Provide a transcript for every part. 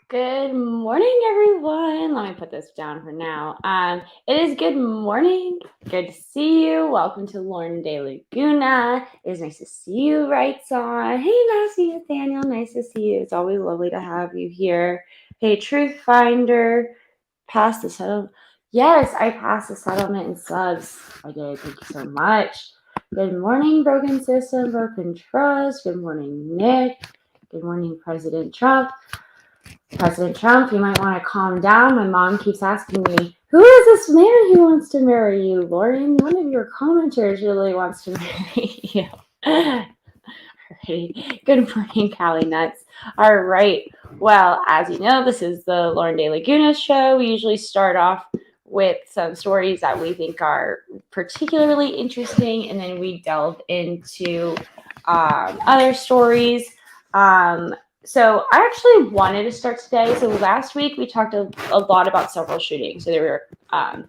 Good morning, everyone. Let me put this down for now. It is good morning. Good to see you. Welcome to DeLaguna. It is nice to see you, writes on. Hey, Massey, Nathaniel. Nice to see you. It's always lovely to have you here. Hey, Truth Finder. Pass the settlement. Yes, I passed the settlement and subs. I did. Thank you so much. Good morning, Broken System, Broken Trust. Good morning, Nick. Good morning, President Trump. President Trump, you might want to calm down. My mom keeps asking me, who is this man who wants to marry you, Lauren? One of your commenters really wants to marry you. Alrighty. Good morning, Callie Nuts. All right. Well, as you know, this is the Lauren DeLaguna show. We usually start off with some stories that we think are particularly interesting, and then we delve into other stories. So I actually wanted to start today. So last week we talked a lot about several shootings. So there were, and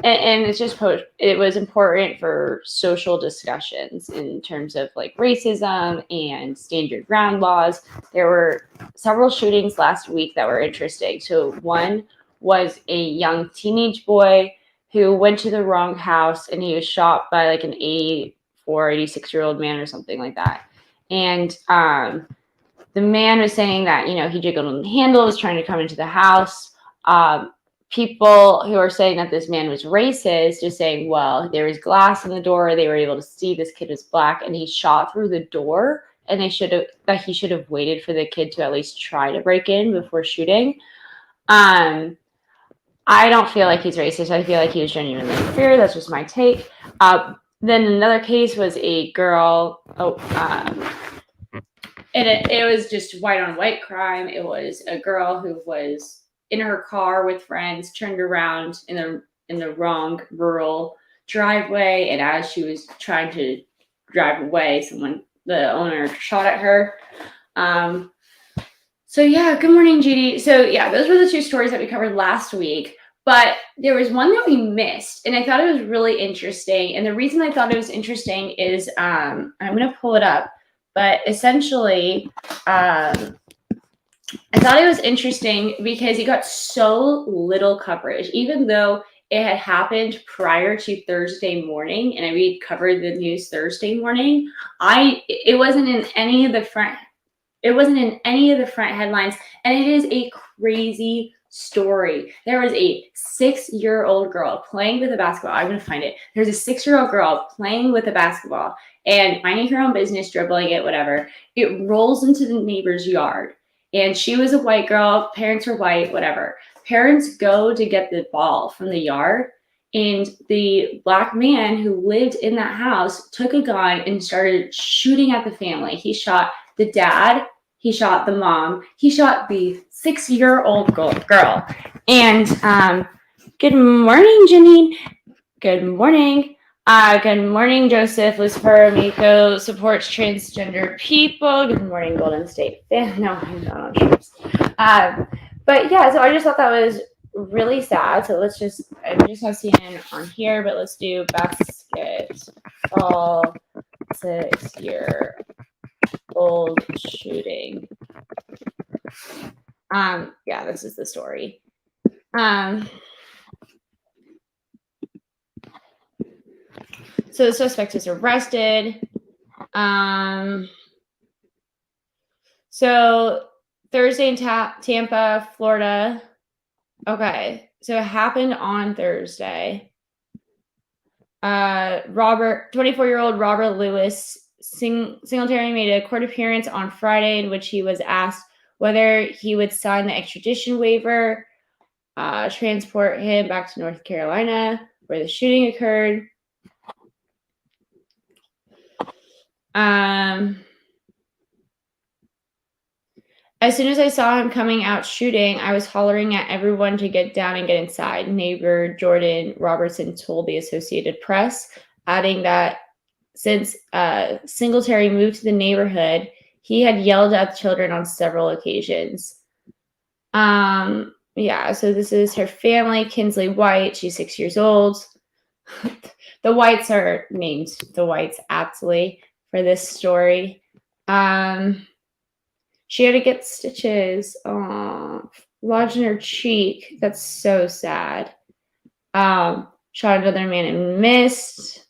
it's just it was important for social discussions in terms of like racism and stand your ground laws. There were several shootings last week that were interesting. So one was a young teenage boy who went to the wrong house and he was shot by like an 86-year-old man or something like that. And the man was saying that, he jiggled on the handle, was trying to come into the house. People who are saying that this man was racist just saying, well, there was glass in the door. They were able to see this kid was black and he shot through the door, and he should have waited for the kid to at least try to break in before shooting. I don't feel like he's racist. I feel like he was genuinely in fear. That's just my take. Then another case was a girl. And it was just white on white crime. It was a girl who was in her car with friends, turned around in the wrong rural driveway, and as she was trying to drive away, the owner shot at her. So yeah, good morning, Judy. So yeah, those were the two stories that we covered last week. But there was one that we missed, and I thought it was really interesting. And the reason I thought it was interesting is I'm going to pull it up. But essentially, I thought it was interesting because it got so little coverage, even though it had happened prior to Thursday morning, and we covered the news Thursday morning. It wasn't in any of the front headlines, and it is a crazy story. There was a 6-year-old girl playing with a basketball. I'm going to find it. There's a 6-year-old girl playing with a basketball and minding her own business, dribbling it, whatever. It rolls into the neighbor's yard. And she was a white girl. Parents were white, whatever. Parents go to get the ball from the yard. And the black man who lived in that house took a gun and started shooting at the family. He shot the dad. He shot the mom. He shot the 6-year-old girl. And good morning, Janine. Good morning. Good morning, Joseph. Lucifer Miko supports transgender people. Good morning, Golden State fan. No, I'm not on trips. But yeah, so I just thought that was really sad. So I'm just not seeing it on here, but let's do basketball 6-year-old shooting. Yeah, this is the story. So the suspect is arrested. So Thursday in Tampa, Florida. Okay, so it happened on Thursday. 24-year-old Robert Lewis Singletary made a court appearance on Friday in which he was asked whether he would sign the extradition waiver, transport him back to North Carolina, where the shooting occurred. As soon as I saw him coming out shooting, I was hollering at everyone to get down and get inside, neighbor Jordan Robertson told the Associated Press, adding that since Singletary moved to the neighborhood, he had yelled at children on several occasions. Yeah, so this is her family, Kinsley White. She's 6 years old. The Whites are named the Whites aptly for this story. She had to get stitches. Aww. lodged in her cheek. That's so sad. Shot another man and missed.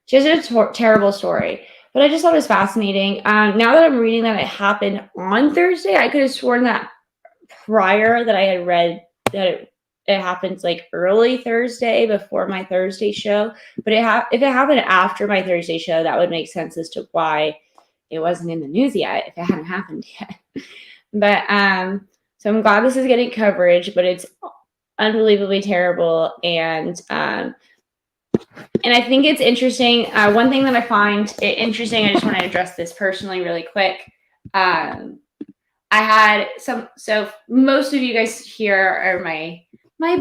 Just a terrible story. But I just thought it was fascinating. Now that I'm reading that it happened on Thursday, I could have sworn that prior that I had read that it happened like early Thursday before my Thursday show. But if it happened after my Thursday show, that would make sense as to why it wasn't in the news yet if it hadn't happened yet. But so I'm glad this is getting coverage, but it's unbelievably terrible. And I think it's interesting. One thing that I find interesting, I just want to address this personally really quick. I had so most of you guys here are my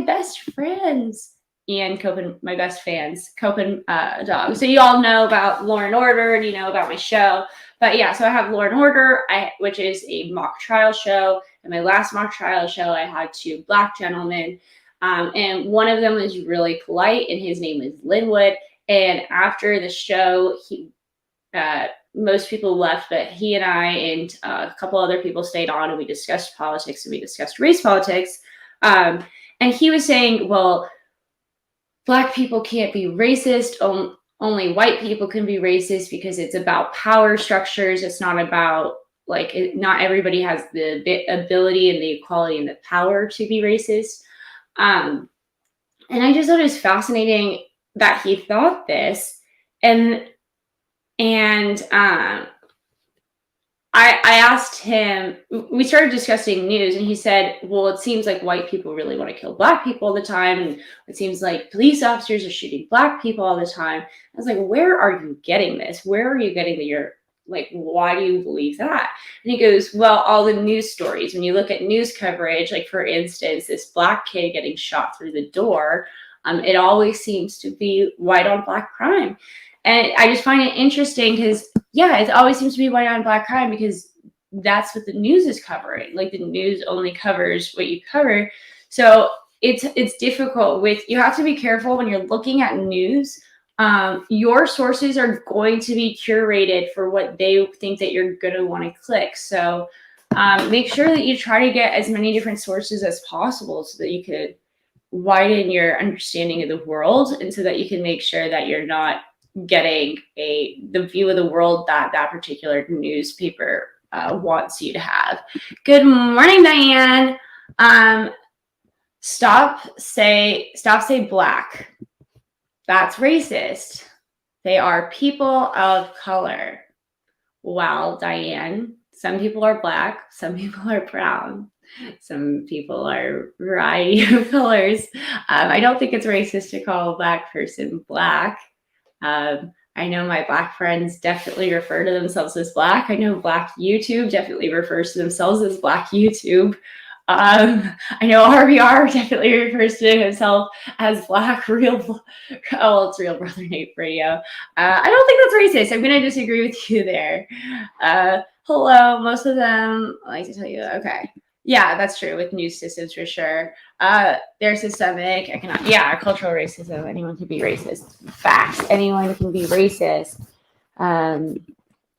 best friends and Copen, my best fans, Copen dog. So you all know about Law and Order and you know about my show. But yeah, so I have Law and Order, which is a mock trial show. And my last mock trial show, I had 2 Black gentlemen. And one of them was really polite, and his name is Linwood. And after the show, most people left, but he and I and a couple other people stayed on, and we discussed politics and we discussed race politics. And he was saying, well, Black people can't be racist. Only white people can be racist because it's about power structures. It's not about not everybody has the ability and the equality and the power to be racist. And I just thought it was fascinating that he thought this. And I asked him, we started discussing news, and he said, well, it seems like white people really want to kill Black people all the time. And it seems like police officers are shooting Black people all the time. I was like, where are you getting this? Where are you getting why do you believe that? And he goes, well, all the news stories, when you look at news coverage, like for instance, this Black kid getting shot through the door, it always seems to be white on Black crime. And I just find it interesting because, yeah, it always seems to be white on Black crime because that's what the news is covering. Like the news only covers what you cover. So it's difficult you have to be careful when you're looking at news. Your sources are going to be curated for what they think that you're going to want to click. So make sure that you try to get as many different sources as possible so that you could widen your understanding of the world, and so that you can make sure that you're not getting the view of the world that particular newspaper wants you to have. Good morning, Diane. Stop say Black. That's racist. They are people of color. Well, Diane, some people are Black, some people are brown, some people are a variety of colors. I don't think it's racist to call a Black person Black. I know my Black friends definitely refer to themselves as Black. I know Black YouTube definitely refers to themselves as Black YouTube. I know RBR definitely refers to himself as Black it's Real Brother Nate Radio. I don't think that's racist. I'm going to disagree with you there. Hello, most of them, I like to tell you, okay. Yeah, that's true with news systems for sure. They're systemic, cultural racism. Anyone can be racist. Facts. Anyone can be racist.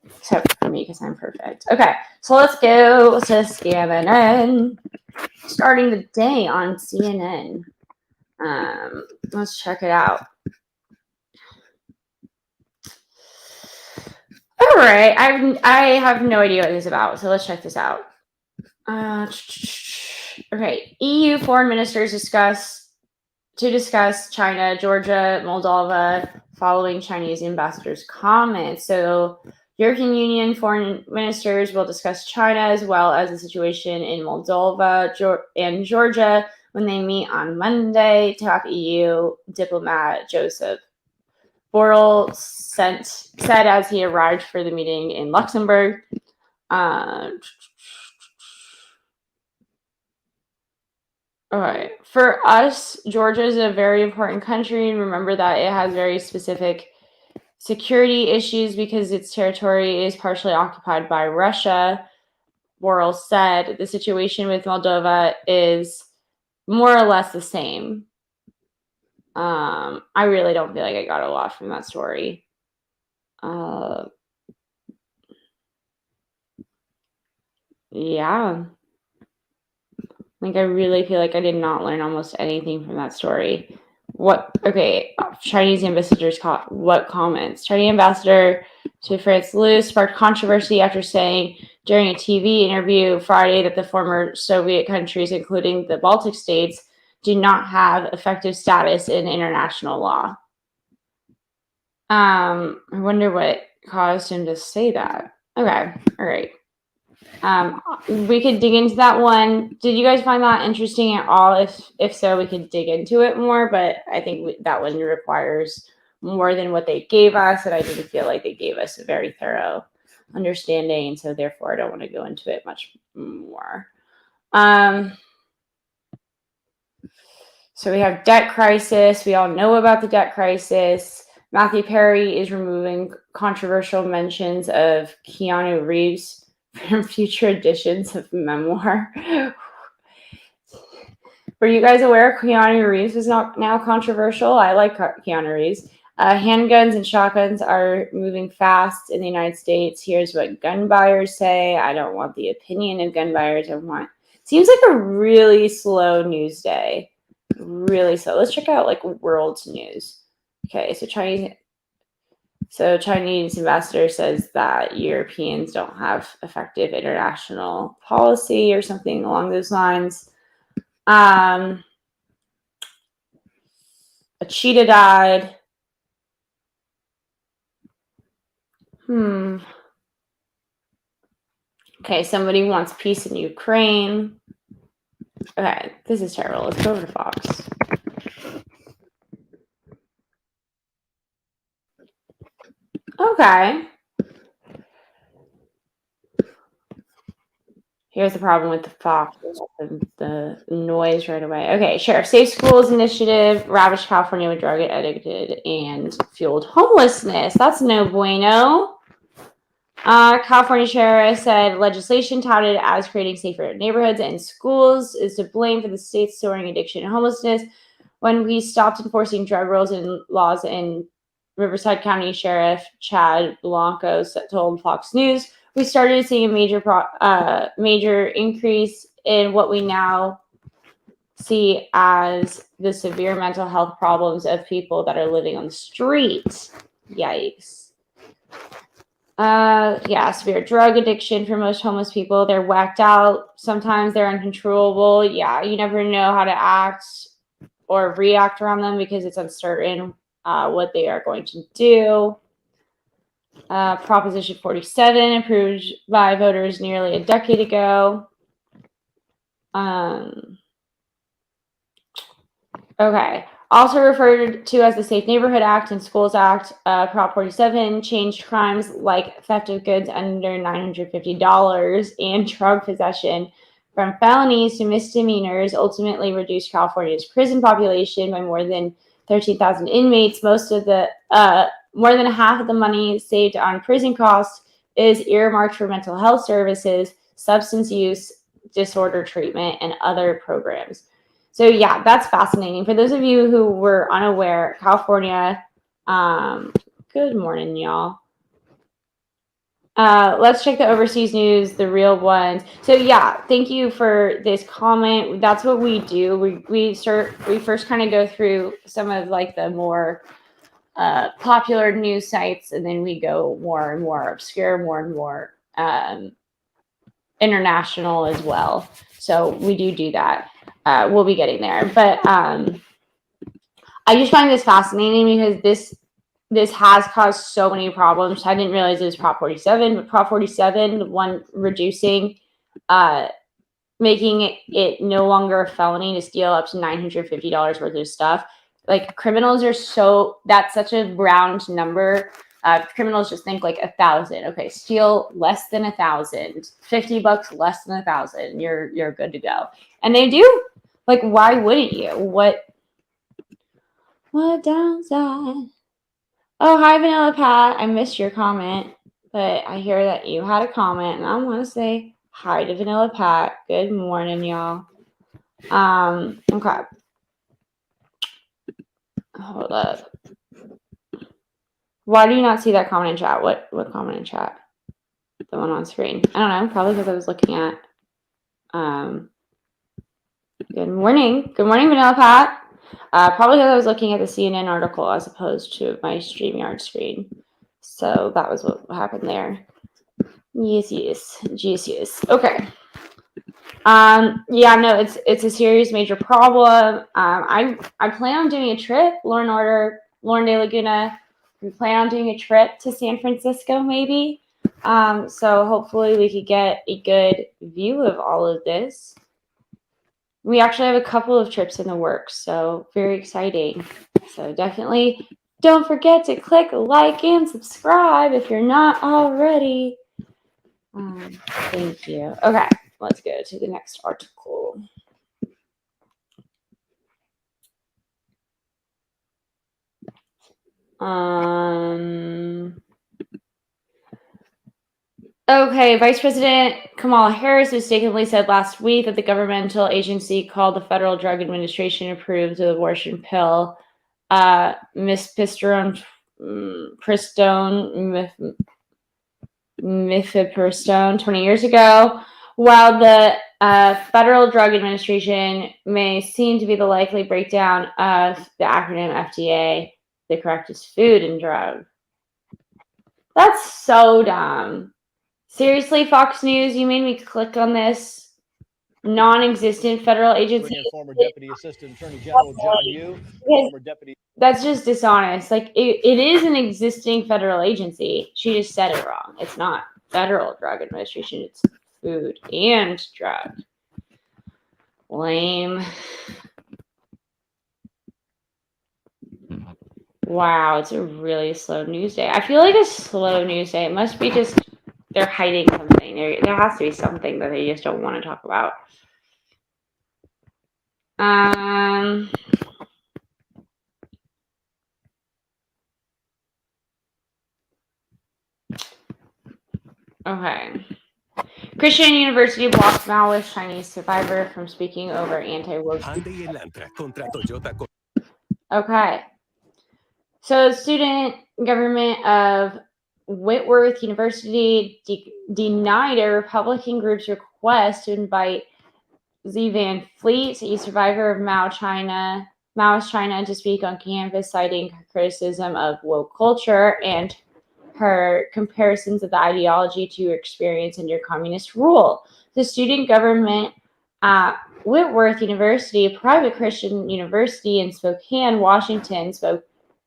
Except for me, because I'm perfect. Okay, so let's go to CNN. Starting the day on CNN. Let's check it out. All right, I have no idea what this is about, so let's check this out. Okay, EU foreign ministers discuss China, Georgia, Moldova following Chinese ambassador's comments. So European Union foreign ministers will discuss China as well as the situation in Moldova and Georgia when they meet on Monday. Top EU diplomat Joseph Borrell said as he arrived for the meeting in Luxembourg. All right. For us, Georgia is a very important country. And remember that it has very specific security issues because its territory is partially occupied by Russia. Borrell said the situation with Moldova is more or less the same. I really don't feel like I got a lot from that story. Yeah. Like, I really feel like I did not learn almost anything from that story. Okay, Chinese ambassadors what comments? Chinese ambassador to France Liu sparked controversy after saying during a TV interview Friday that the former Soviet countries, including the Baltic states, do not have effective status in international law. I wonder what caused him to say that. Okay, all right. We could dig into that one. Did you guys find that interesting at all? If so, we could dig into it more, but I think that one requires more than what they gave us, and I didn't feel like they gave us a very thorough understanding, so therefore I don't want to go into it much more. So we have debt crisis. We all know about the debt crisis. Matthew Perry is removing controversial mentions of Keanu Reeves from future editions of memoir. Were you guys aware Keanu Reeves is not now controversial? I like Keanu Reeves. Handguns and shotguns are moving fast in the United States. Here's what gun buyers say. I don't want the opinion of gun buyers. Seems like a really slow news day. Really slow. Let's check out like world news. Okay, so Chinese ambassador says that Europeans don't have effective international policy or something along those lines. A cheetah died. Okay, somebody wants peace in Ukraine. Okay, this is terrible. Let's go over to Fox. Okay. Here's the problem with the Fox. The noise right away. Okay, Sheriff Safe Schools Initiative ravaged California with drug addicted and fueled homelessness. That's no bueno. California Sheriff said legislation touted as creating safer neighborhoods and schools is to blame for the state's soaring addiction and homelessness. When we stopped enforcing drug rules and laws in Riverside County Sheriff Chad Blanco told Fox News, we started seeing a major increase in what we now see as the severe mental health problems of people that are living on the street. Yikes. Severe drug addiction for most homeless people. They're whacked out. Sometimes they're uncontrollable. Yeah, you never know how to act or react around them because it's uncertain what they are going to do. Proposition 47 approved by voters nearly a decade ago. Okay. Also referred to as the Safe Neighborhood Act and Schools Act, Prop 47 changed crimes like theft of goods under $950 and drug possession from felonies to misdemeanors, ultimately reduced California's prison population by more than 13,000 inmates. More than half of the money saved on prison costs is earmarked for mental health services, substance use disorder treatment, and other programs. So yeah, that's fascinating. For those of you who were unaware, California, good morning, y'all. Let's check the overseas news, the real ones. So yeah, thank you for this comment. That's what we do. We first kind of go through some of like the more popular news sites, and then we go more and more obscure, more and more international as well. So we do that. We'll be getting there, but I just find this fascinating because this has caused so many problems. I didn't realize it was Prop 47, but Prop 47, the one reducing, making it no longer a felony to steal up to $950 worth of stuff. Like criminals that's such a round number. Criminals just think like 1,000. Okay, steal less than 1,000, $50 less than 1,000. You're good to go. And they do. Like, why wouldn't you? What downside? Oh, hi, Vanilla Pat. I missed your comment, but I hear that you had a comment, and I want to say hi to Vanilla Pat. Good morning, y'all. Okay. Hold up. Why do you not see that comment in chat? What comment in chat? The one on screen. I don't know. Probably because I was looking at Good morning. Good morning, Vanilla Pat. Probably because I was looking at the CNN article as opposed to my StreamYard screen. So that was what happened there. Yes. Okay. Yeah, no, it's a serious major problem. I plan on doing a trip, Lauren DeLaguna. We plan on doing a trip to San Francisco, maybe. So hopefully we could get a good view of all of this. We actually have a couple of trips in the works, so very exciting. So definitely don't forget to click like and subscribe if you're not already. Thank you. Okay, let's go to the next article. Okay, Vice President Kamala Harris mistakenly said last week that the governmental agency called the Federal Drug Administration approved the abortion pill, mifepristone, mifepristone 20 years ago. While the Federal Drug Administration may seem to be the likely breakdown of the acronym FDA, the correct is Food and Drug. That's so dumb. Seriously, Fox News, you made me click on this non-existent federal agency. Former Deputy Assistant Attorney General John Yoo, former Deputy. That's just dishonest. Like, it is an existing federal agency. She just said it wrong. It's not Federal Drug Administration. It's Food and Drug. Lame. Wow, it's a really slow news day. I feel like a slow news day. It must be just they're hiding something. There has to be something that they just don't want to talk about. Okay. Christian University blocks Maoist Chinese survivor from speaking over anti-woke. Okay. So, student government of Whitworth University denied a Republican group's request to invite Z Van Fleet, a survivor of Maoist China, to speak on campus, citing her criticism of woke culture and her comparisons of the ideology to her experience under communist rule. The student government at Whitworth University, a private Christian university in Spokane, Washington,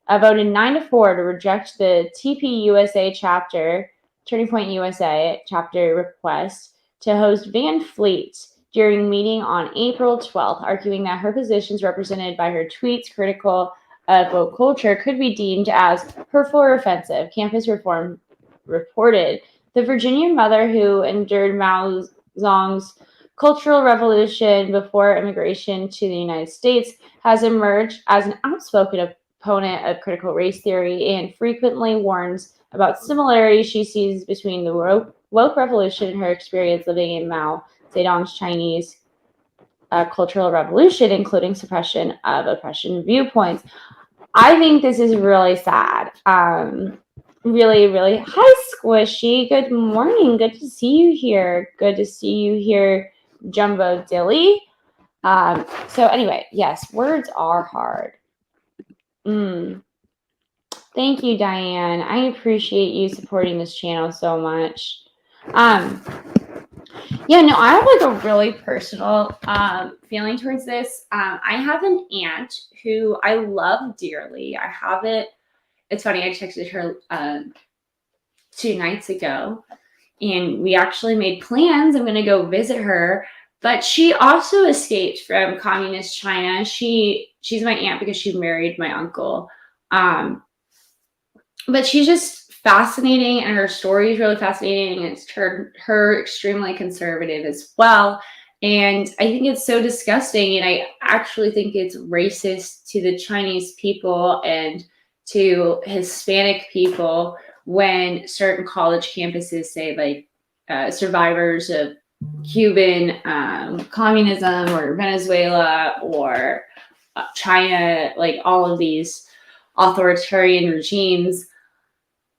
voted 9-4 to reject the TPUSA chapter, Turning Point USA chapter request to host Van Fleet during meeting on April 12th, arguing that her positions represented by her tweets critical of woke culture could be deemed as hurtful or offensive. Campus Reform reported the Virginian mother who endured Mao Zedong's Cultural Revolution before immigration to the United States has emerged as an outspoken opponent of critical race theory and frequently warns about similarities she sees between the woke revolution and her experience living in Mao Zedong's Chinese Cultural Revolution, including suppression of oppression viewpoints. I think this is really sad. Really, really. Hi, Squishy. Good morning. Good to see you here. Good to see you here, Jumbo Dilly. So anyway, yes, words are hard. Thank you, Diane. I appreciate you supporting this channel so much. Yeah, no, I have like a really personal feeling towards this. I have an aunt who I love dearly. It's funny, I texted her 2 nights ago, and we actually made plans. I'm going to go visit her, but she also escaped from communist China. She's my aunt because she married my uncle. But she's just fascinating, and her story is really fascinating. And it's her extremely conservative as well. And I think it's so disgusting. And I actually think it's racist to the Chinese people and to Hispanic people when certain college campuses say like survivors of Cuban communism or Venezuela or China, like all of these authoritarian regimes,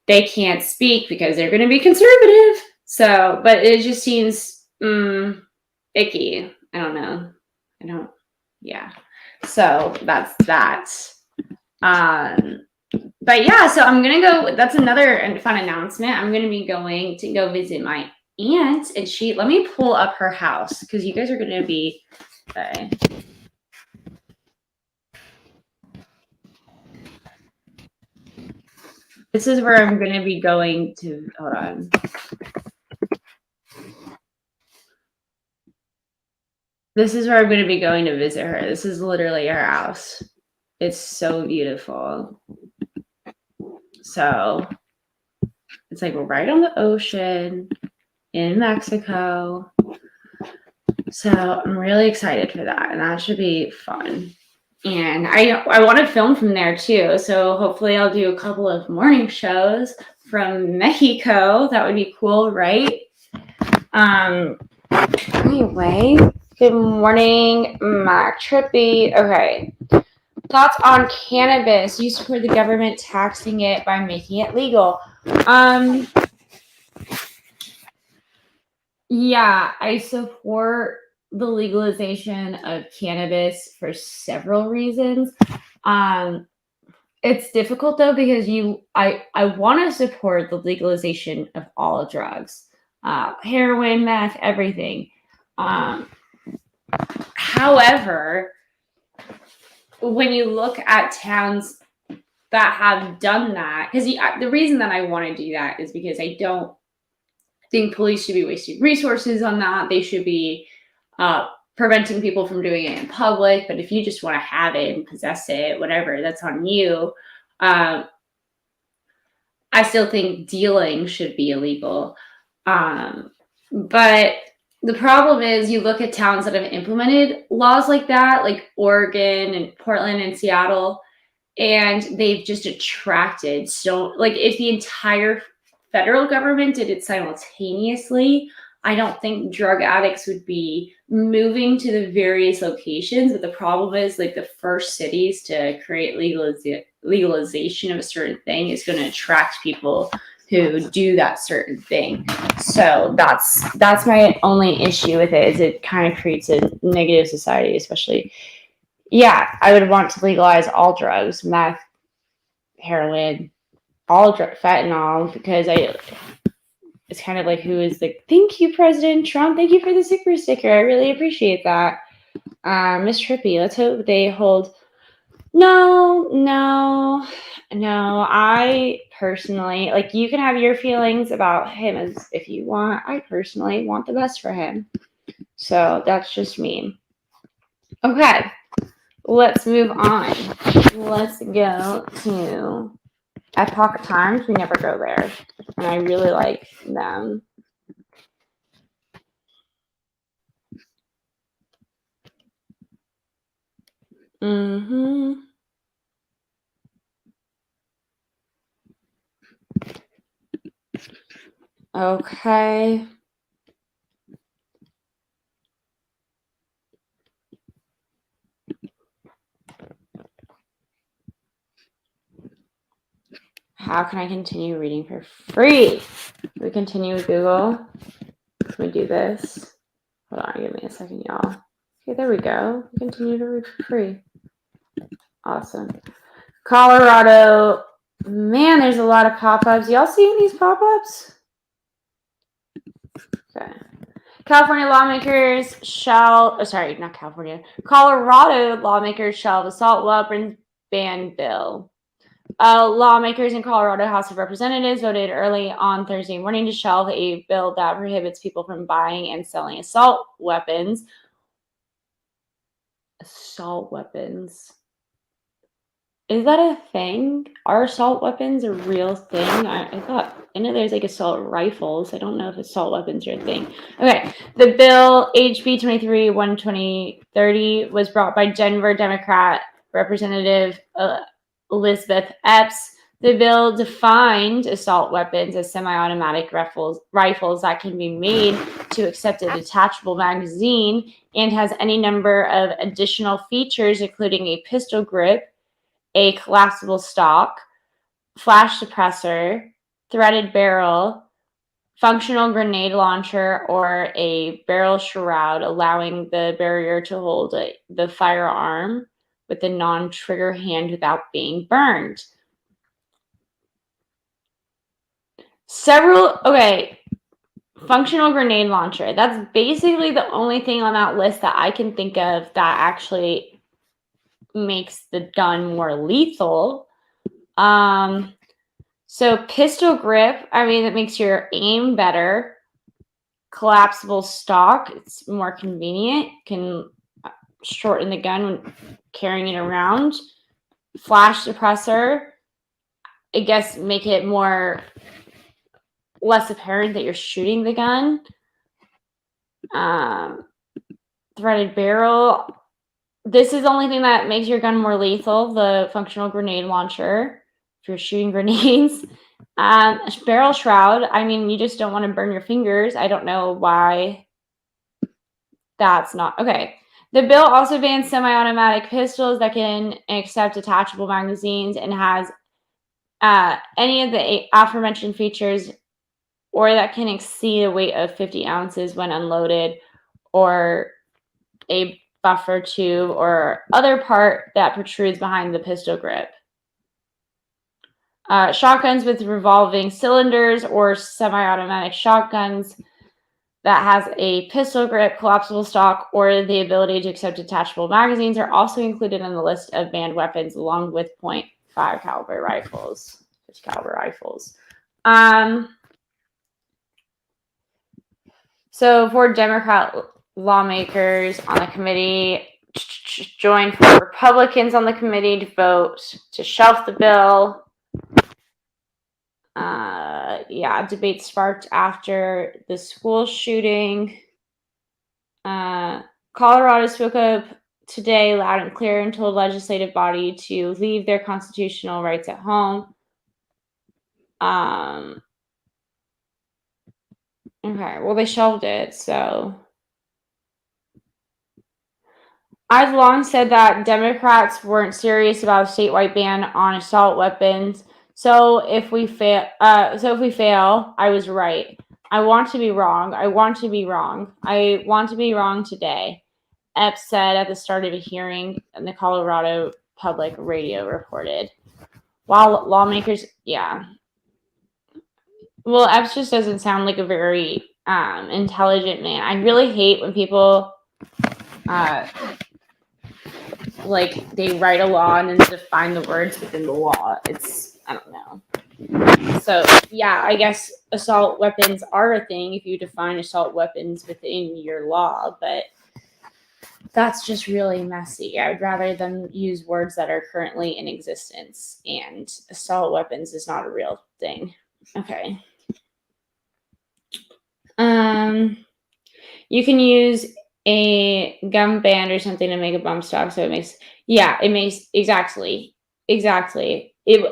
they can't speak because they're going to be conservative. So, but it just seems icky. I don't know. Yeah. So that's that. But yeah, so I'm gonna go. That's another fun announcement. I'm gonna be going to go visit my aunt, and let me pull up her house because you guys are gonna be. Okay. This is where I'm gonna be going to. Hold on. This is where I'm gonna be going to visit her. This is literally her house. It's so beautiful. So it's like we're right on the ocean in Mexico. So I'm really excited for that, and that should be fun. And I want to film from there too. So hopefully I'll do a couple of morning shows from Mexico. That would be cool, right? Anyway, good morning, Mac Trippy. Okay. Thoughts on cannabis? You support the government taxing it by making it legal. Yeah, I support the legalization of cannabis for several reasons. It's difficult though because I want to support the legalization of all drugs, heroin, meth, everything. However, when you look at towns that have done that, because the reason that I want to do that is because I don't think police should be wasting resources on that. They should be preventing people from doing it in public. But if you just want to have it and possess it, whatever, that's on you. I still think dealing should be illegal. But the problem is you look at towns that have implemented laws like that, like Oregon and Portland and Seattle, and they've just attracted like if the entire federal government did it simultaneously, I don't think drug addicts would be moving to the various locations. But the problem is like the first cities to create legalization of a certain thing is going to attract people who do that certain thing. So that's my only issue with it, is it kind of creates a negative society, especially. Yeah, I would want to legalize all drugs, meth, heroin, fentanyl, because it's kind of like, who is the, thank you, President Trump. Thank you for the super sticker. I really appreciate that. Miss Trippy, let's hope they hold. No. I personally, like, you can have your feelings about him as if you want. I personally want the best for him. So that's just me. Okay. Let's move on. Let's go to at Pocket Times. We never go there, and I really like them. Okay. How can I continue reading for free? We continue with Google. Let me do this. Hold on, give me a second, y'all. Okay, there we go. Continue to read for free. Awesome. Colorado. Man, there's a lot of pop-ups. Y'all seeing these pop-ups? Okay. Colorado lawmakers shall assault weapons ban bill. Lawmakers in Colorado House of Representatives voted early on Thursday morning to shelve a bill that prohibits people from buying and selling assault weapons. Assault weapons. Is that a thing? Are assault weapons a real thing? I know there's like assault rifles. I don't know if assault weapons are a thing. Okay. The bill, HB 23-12030, was brought by Denver Democrat Representative Elizabeth Epps. The bill defined assault weapons as semi-automatic rifles that can be made to accept a detachable magazine and has any number of additional features, including a pistol grip, a collapsible stock, flash suppressor, threaded barrel, functional grenade launcher, or a barrel shroud, allowing the barrier to hold the firearm with the non-trigger hand without being burned. Functional grenade launcher. That's basically the only thing on that list that I can think of that actually makes the gun more lethal. So pistol grip, it makes your aim better. Collapsible stock, it's more convenient, can shorten the gun when carrying it around. Flash suppressor, I guess make it less apparent that you're shooting the gun. Threaded barrel, this is the only thing that makes your gun more lethal, the functional grenade launcher, if you're shooting grenades. Barrel shroud, you just don't want to burn your fingers. I don't know why that's not okay. The bill also bans semi-automatic pistols that can accept detachable magazines and has any of the aforementioned features, or that can exceed a weight of 50 ounces when unloaded, or a buffer tube or other part that protrudes behind the pistol grip. Shotguns with revolving cylinders or semi-automatic shotguns that has a pistol grip, collapsible stock, or the ability to accept detachable magazines are also included on the list of banned weapons, along with .5 caliber rifles, 50 caliber rifles. So for Democrat lawmakers on the committee, joined for Republicans on the committee to vote to shelf the bill. Debate sparked after the school shooting. Colorado spoke up today loud and clear and told legislative body to leave their constitutional rights at home. Okay, well, they shelved it, so. I've long said that Democrats weren't serious about a statewide ban on assault weapons. So if we fail, I was right. I want to be wrong. I want to be wrong. I want to be wrong today, Epps said at the start of a hearing, and the Colorado Public Radio reported. While lawmakers, well, Epps just doesn't sound like a very intelligent man. I really hate when people they write a law and then define the words within the law. I don't know. So, I guess assault weapons are a thing if you define assault weapons within your law, but that's just really messy. I would rather them use words that are currently in existence, and assault weapons is not a real thing. Okay. You can use a gum band or something to make a bump stock, so it makes exactly.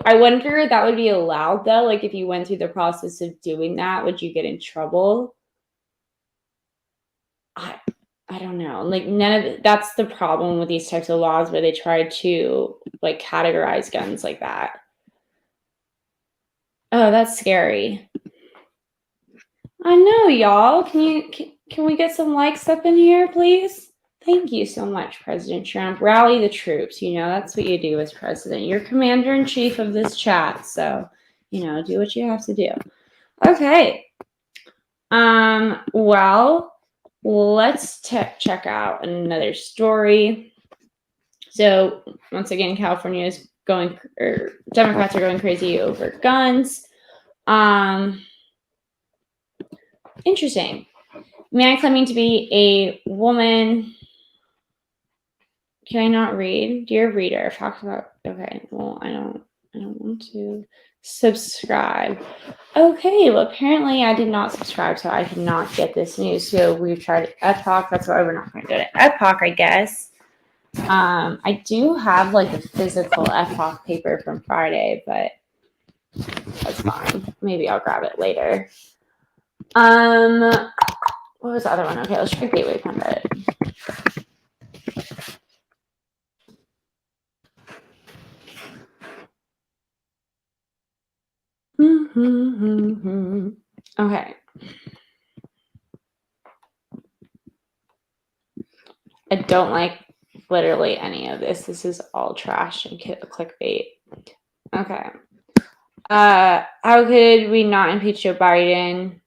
I wonder if that would be allowed though. Like if you went through the process of doing that, would you get in trouble? I don't know. Like that's the problem with these types of laws where they try to categorize guns like that. Oh, that's scary. I know, y'all. Can we get some likes up in here, please? Thank you so much, President Trump. Rally the troops. That's what you do as president. You're commander-in-chief of this chat, so, do what you have to do. Okay. Well, let's check out another story. So, once again, California is Democrats are going crazy over guns. Interesting. Man claiming to be a woman. Can I not read? Dear reader, talk about. Okay, well, I don't want to subscribe. Okay, well, apparently I did not subscribe, so I cannot get this news. So we've tried Epoch. That's why we're not going to go to Epoch, I guess. I do have a physical Epoch paper from Friday, but that's fine. Maybe I'll grab it later. What was the other one? Okay, let's try Gateway Pundit. Okay. I don't like literally any of this. This is all trash and clickbait. Okay. How could we not impeach Joe Biden?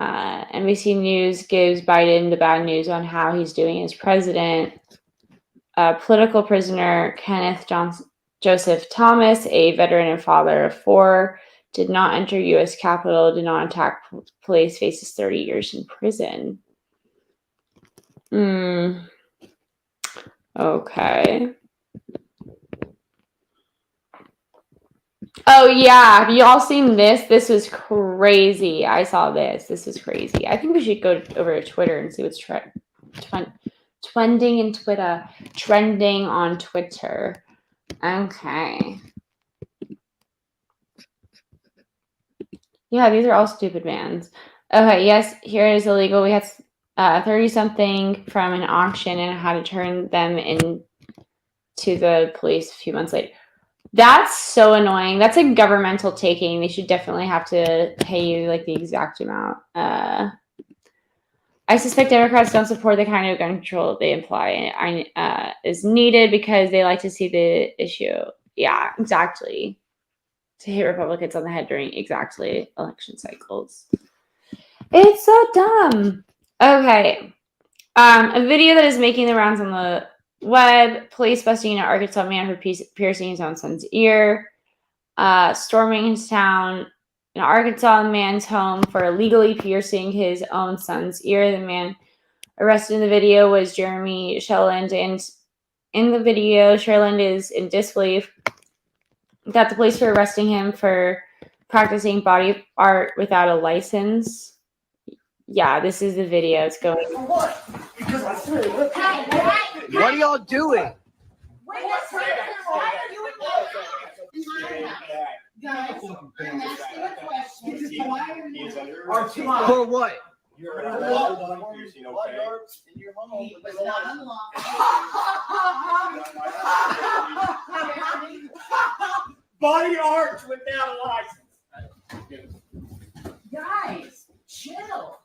NBC News gives Biden the bad news on how he's doing as president. Political prisoner Kenneth Joseph Thomas, a veteran and father of 4, did not enter U.S. Capitol, did not attack police, faces 30 years in prison. Okay. Oh, yeah. Have you all seen this? This was crazy. I saw this. This was crazy. I think we should go over to Twitter and see what's trending in Twitter. Trending on Twitter. Okay. Yeah, these are all stupid bans. Okay, yes, here is illegal. We had 30-something from an auction and had to turn them in to the police a few months later. That's so annoying. That's a governmental taking. They should definitely have to pay you like the exact amount. I suspect Democrats don't support the kind of gun control they imply is needed because they like to see the issue. Yeah, exactly. To hit Republicans on the head during exactly election cycles. It's so dumb. Okay. A video that is making the rounds on the web. Police busting an Arkansas man for piercing his own son's ear. Storming his town in Arkansas, a man's home for illegally piercing his own son's ear. The man arrested in the video was Jeremy Shelland, and in the video, Shelland is in disbelief that the police were arresting him for practicing body art without a license. Yeah, this is the video. It's going. What are y'all doing? For what? Body art without a license. Guys, chill.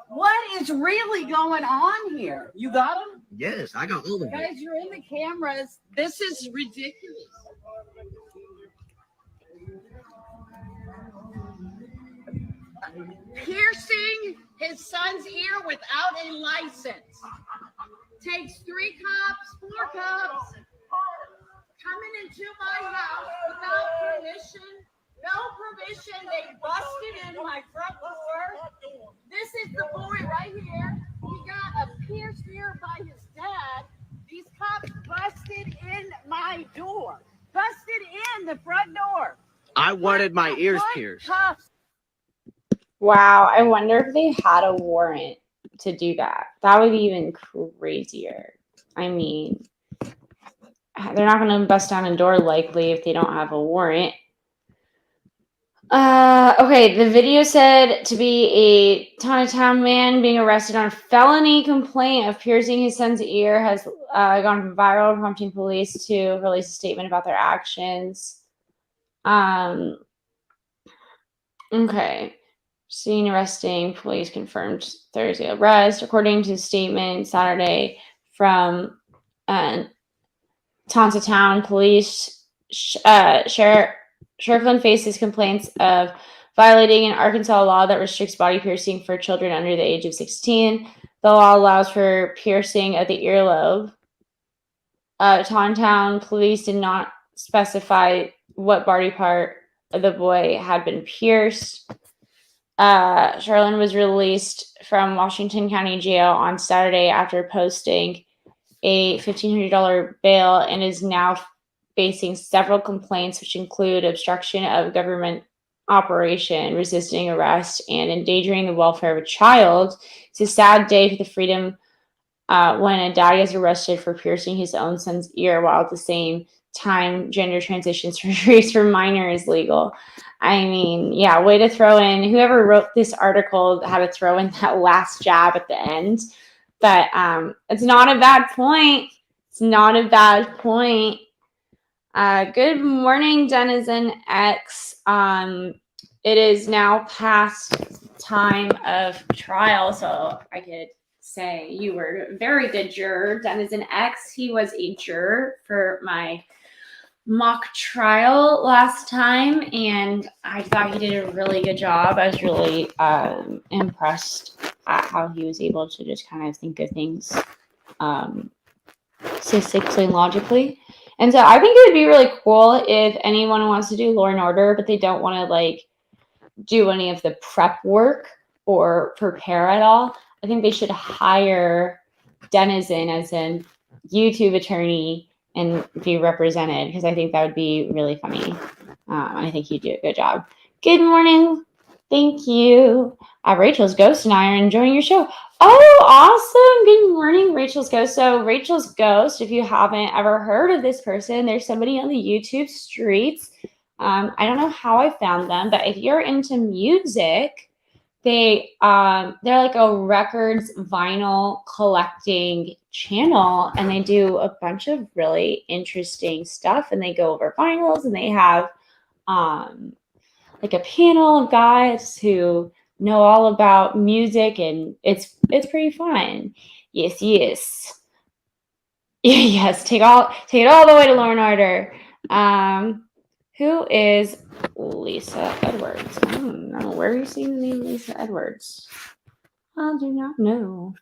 What is really going on here? You got them? Yes, I got all of them. Guys, you're in the cameras. This is ridiculous. Piercing his son's ear without a license. Takes 3 cops, 4 cops, coming into my house without permission. No permission. They busted in my front door. This is the boy right here. He got a pierced ear by his dad. These cops busted in my door. Busted in the front door. I wanted my ears pierced. Wow, I wonder if they had a warrant to do that. That would be even crazier. I mean, they're not going to bust down a door likely if they don't have a warrant. Okay, the video said to be a Town man being arrested on a felony complaint of piercing his son's ear has gone viral, prompting police to release a statement about their actions. Okay. Seen arresting, police confirmed Thursday arrest. According to the statement Saturday from Town police, Sheriff Lynn faces complaints of violating an Arkansas law that restricts body piercing for children under the age of 16. The law allows for piercing of the earlobe. Town police did not specify what body part of the boy had been pierced. Charlene was released from Washington County Jail on Saturday after posting a $1,500 bail and is now facing several complaints, which include obstruction of government operation, resisting arrest, and endangering the welfare of a child. It's a sad day for the freedom when a dad is arrested for piercing his own son's ear, while at the same time gender transition surgeries for minors is legal. I mean, yeah, way to throw in, whoever wrote this article had to throw in that last jab at the end. But it's not a bad point. It's not a bad point. Good morning, Denizen X. It is now past time of trial, so I could say you were a very good juror. Denizen X, he was a juror for my mock trial last time, and I thought he did a really good job. I was really impressed at how he was able to just kind of think of things statistically and logically. And so I think it would be really cool if anyone wants to do Law and Order, but they don't want to like do any of the prep work or prepare at all. I think they should hire Denizen as a YouTube attorney and be represented, because I think that would be really funny. I think he'd do a good job. Good morning. Thank you. Rachel's Ghost and I are enjoying your show. Oh, awesome. Good morning, Rachel's Ghost. So Rachel's Ghost, if you haven't ever heard of this person, there's somebody on the YouTube streets. I don't know how I found them, but if you're into music, they're like a records vinyl collecting channel, and they do a bunch of really interesting stuff, and they go over vinyls, and they have like a panel of guys who know all about music, and it's pretty fun. Yes. Yes, take it all the way to Law and Order. Who is Lisa Edwards? I don't know. Where are you seeing the name Lisa Edwards? I do not know.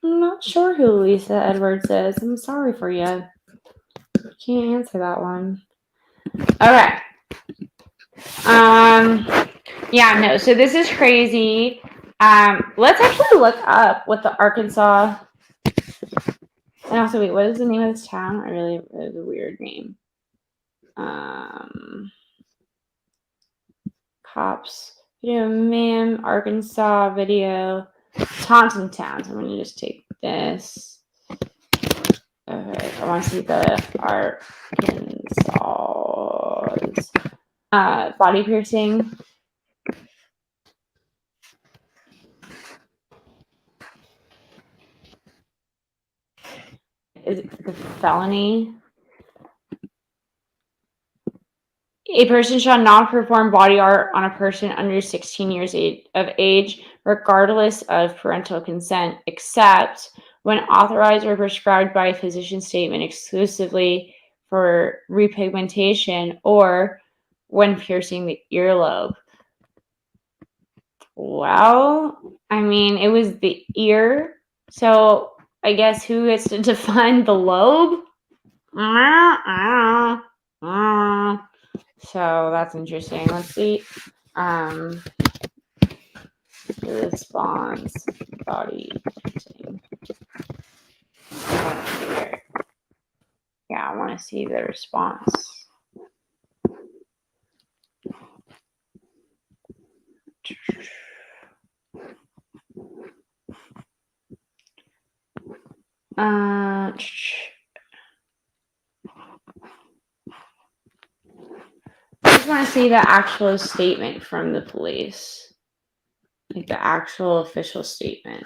I'm not sure who Lisa Edwards is. I'm sorry for you. Can't answer that one. Okay. Yeah, no. So this is crazy. Let's actually look up what the Arkansas. And also, wait, what is the name of this town? It was a weird name. Cops video, ma'am, Arkansas video, Taunton town. So I'm gonna just take this. Okay, I want to see the Arkansas's body piercing. Is it the felony? A person shall not perform body art on a person under 16 years of age, regardless of parental consent, except when authorized or prescribed by a physician's statement exclusively for repigmentation or when piercing the earlobe. Well, I mean, it was the ear, so I guess who gets to define the lobe? So that's interesting. Let's see. The response body piercing. Yeah, I want to see the response. I just want to see the actual statement from the police, like the actual official statement.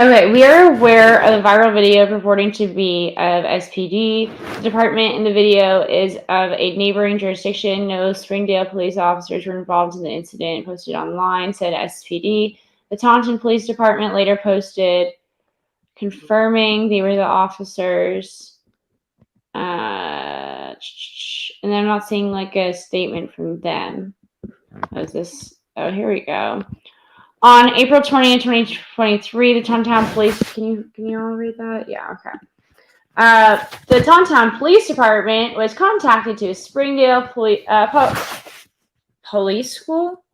Okay, we are aware of the viral video purporting to be of SPD. The department in the video is of a neighboring jurisdiction. No Springdale police officers were involved in the incident. Posted online, said SPD. The Taunton Police Department later posted confirming they were the officers. And then I'm not seeing like a statement from them. Is this? Oh, here we go. On April 20th, 2023, the Taunton Police. Can you all read that? Yeah, okay. The Taunton Police Department was contacted to Springdale Police School.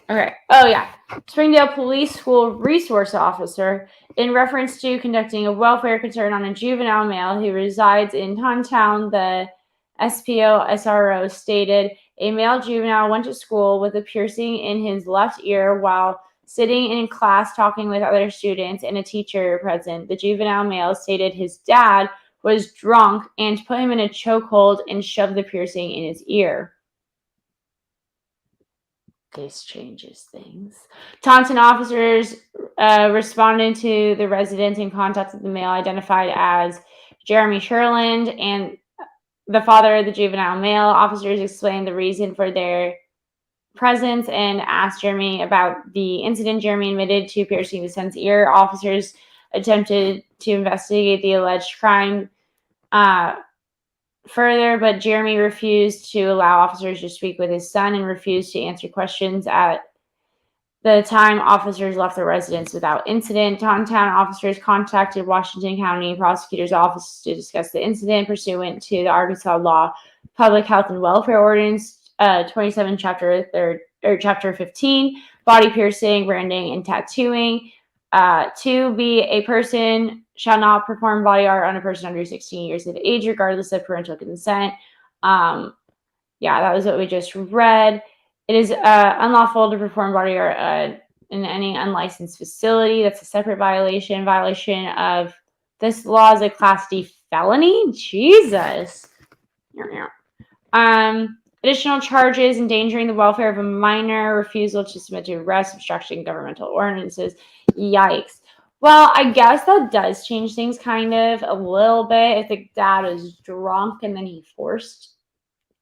Okay. Oh yeah, Springdale Police School resource officer in reference to conducting a welfare concern on a juvenile male who resides in Taunton. The SPO SRO stated a male juvenile went to school with a piercing in his left ear while sitting in class talking with other students and a teacher present. The juvenile male stated his dad was drunk and put him in a chokehold and shoved the piercing in his ear. This changes things. Taunton officers responded to the resident and contacted the male identified as Jeremy Sherland and The father of the juvenile male officers explained the reason for their presence and asked Jeremy about the incident. Jeremy admitted to piercing the son's ear. Officers attempted to investigate the alleged crime further, but Jeremy refused to allow officers to speak with his son and refused to answer questions. At the time, officers left the residence without incident. Taunton officers contacted Washington County Prosecutor's Office to discuss the incident pursuant to the Arkansas Law Public Health and Welfare Ordinance 27, Chapter 15, body piercing, branding, and tattooing. To be a person shall not perform body art on a person under 16 years of age, regardless of parental consent. Yeah, that was what we just read. It is unlawful to perform body art in any unlicensed facility. That's a separate violation. Violation of this law is a Class D felony. Jesus. Additional charges: endangering the welfare of a minor, refusal to submit to arrest, obstructing governmental ordinances. Yikes. Well, I guess that does change things kind of a little bit. If the dad is drunk and then he forced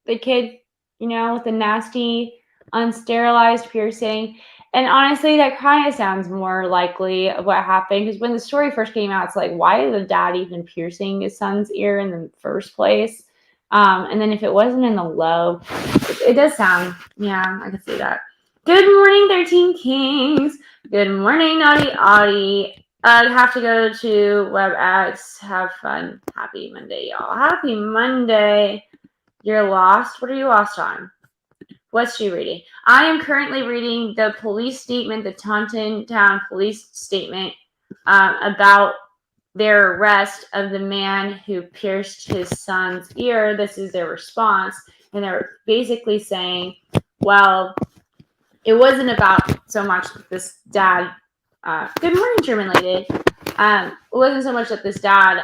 the kid, with a nasty, unsterilized piercing. And honestly, that kind of sounds more likely of what happened, because when the story first came out, it's like, why is the dad even piercing his son's ear in the first place? And then if it wasn't in the lobe, it does sound, yeah, I can see that. Good morning, 13 Kings. Good morning, Naughty Audie. I have to go to WebEx. Have fun. Happy Monday, y'all. Happy Monday. You're lost? What are you lost on? What's she reading? I am currently reading the police statement, the Taunton Town police statement about their arrest of the man who pierced his son's ear. This is their response. And they're basically saying, well, it wasn't about so much that this dad, good morning, German lady. It wasn't so much that this dad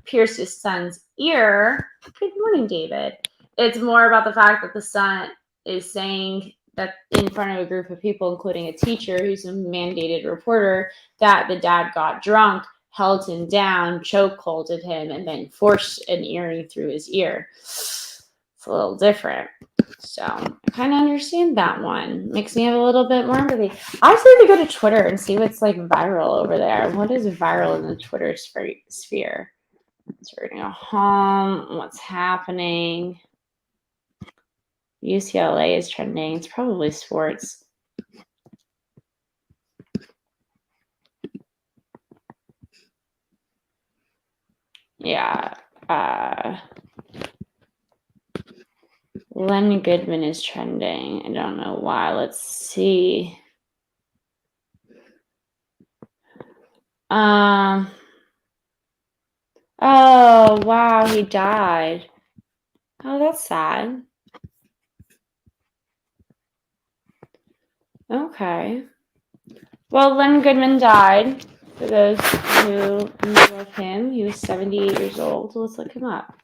pierced his son's ear. Good morning, David. It's more about the fact that the son is saying that in front of a group of people, including a teacher who's a mandated reporter, that the dad got drunk, held him down, chokeholded him, and then forced an earring through his ear. It's a little different. So I kind of understand that one. Makes me have a little bit more empathy. I just need to go to Twitter and see what's like viral over there. What is viral in the Twitter sphere? So we're going to go home. What's happening? UCLA is trending. It's probably sports. Yeah. Len Goodman is trending. I don't know why. Let's see. Oh, wow. He died. Oh, that's sad. Okay. Well, Len Goodman died. For those who know of him, he was 78 years old. Let's look him up.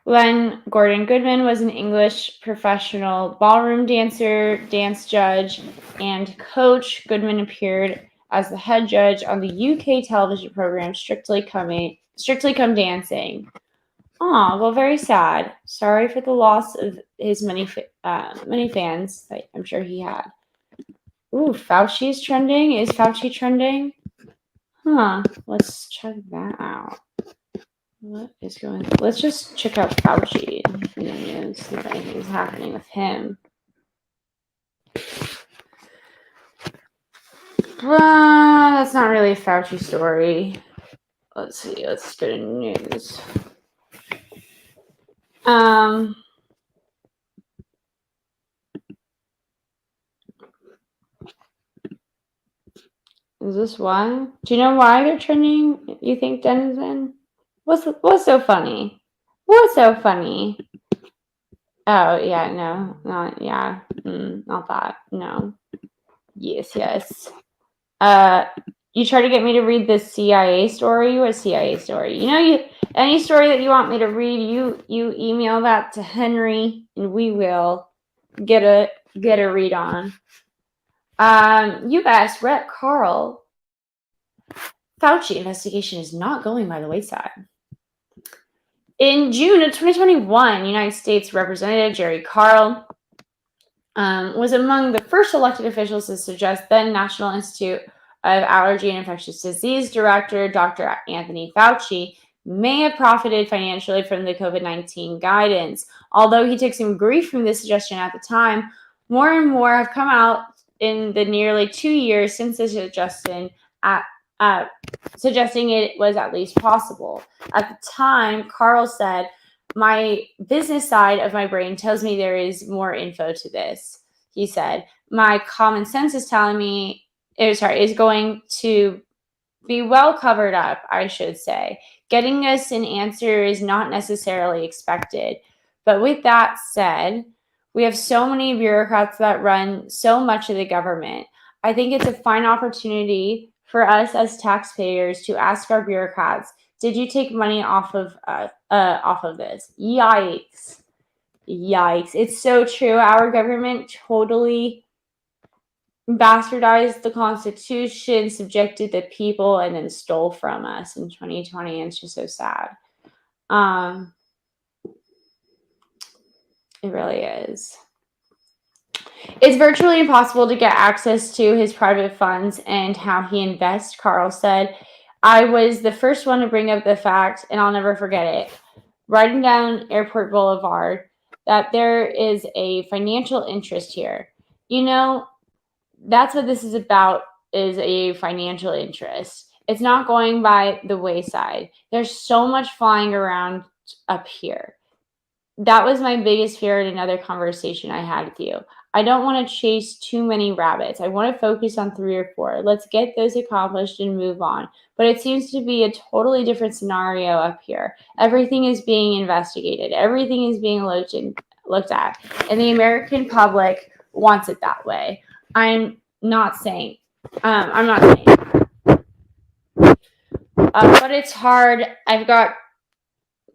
Len Gordon Goodman was an English professional ballroom dancer, dance judge, and coach. Goodman appeared as the head judge on the UK television program Strictly Come Dancing. Oh, well, very sad. Sorry for the loss of his many fans that I'm sure he had. Ooh, Fauci's trending. Is Fauci trending? Huh. Let's check that out. What is going on? Let's just check out Fauci in the news, see if anything is happening with him. That's not really a Fauci story. Let's see. Let's go to news. Is this why? Do you know why they're trending? You think Denizen? What's so funny? What's so funny? Oh yeah, no, not yeah, not that. No. Yes. You try to get me to read this CIA story. What CIA story? Any story that you want me to read, you email that to Henry, and we will get a read on. U.S. Rep. Carl Fauci investigation is not going by the wayside. In June of 2021, United States Representative Jerry Carl was among the first elected officials to suggest then National Institute of Allergy and Infectious Disease Director Dr. Anthony Fauci may have profited financially from the COVID-19 guidance. Although he took some grief from this suggestion at the time, more and more have come out in the nearly 2 years since the suggesting it was at least possible. At the time, Carl said, "My business side of my brain tells me there is more info to this." He said, "My common sense is telling me, is going to be well covered up, I should say. Getting us an answer is not necessarily expected. But with that said, we have so many bureaucrats that run so much of the government. I think it's a fine opportunity for us as taxpayers to ask our bureaucrats, did you take money off of this?" Yikes. Yikes. It's so true. Our government totally bastardized the Constitution, subjected the people, and then stole from us in 2020. And it's just so sad. It really is. It's virtually impossible to get access to his private funds and how he invests, Carl said. I was the first one to bring up the fact, and I'll never forget it, riding down Airport Boulevard, that there is a financial interest here. That's what this is about, is a financial interest. It's not going by the wayside. There's so much flying around up here. That was my biggest fear in another conversation I had with you. I don't want to chase too many rabbits. I want to focus on 3 or 4. Let's get those accomplished and move on. But it seems to be a totally different scenario up here. Everything is being investigated. Everything is being looked at. And the American public wants it that way. I'm not saying. But it's hard. I've got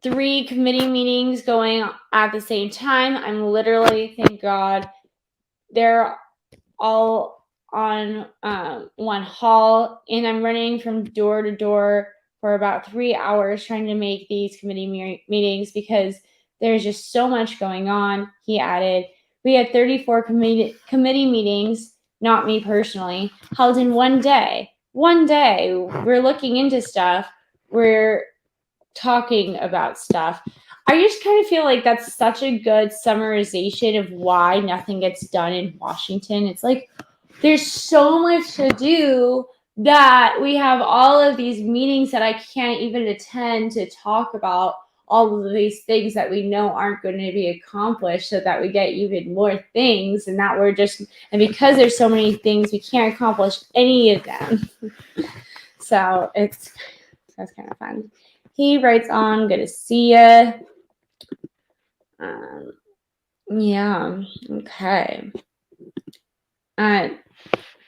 3 committee meetings going at the same time. I'm literally, thank God, they're all on one hall, and I'm running from door to door for about 3 hours trying to make these committee meetings because there's just so much going on. He added, we had 34 committee meetings, not me personally, held in one day. One day. We're looking into stuff. We're talking about stuff. I just kind of feel like that's such a good summarization of why nothing gets done in Washington. It's like there's so much to do that we have all of these meetings that I can't even attend to talk about all of these things that we know aren't going to be accomplished, so that we get even more things, and that and because there's so many things, we can't accomplish any of them. So that's kind of fun. He writes on, good to see ya. Yeah, okay.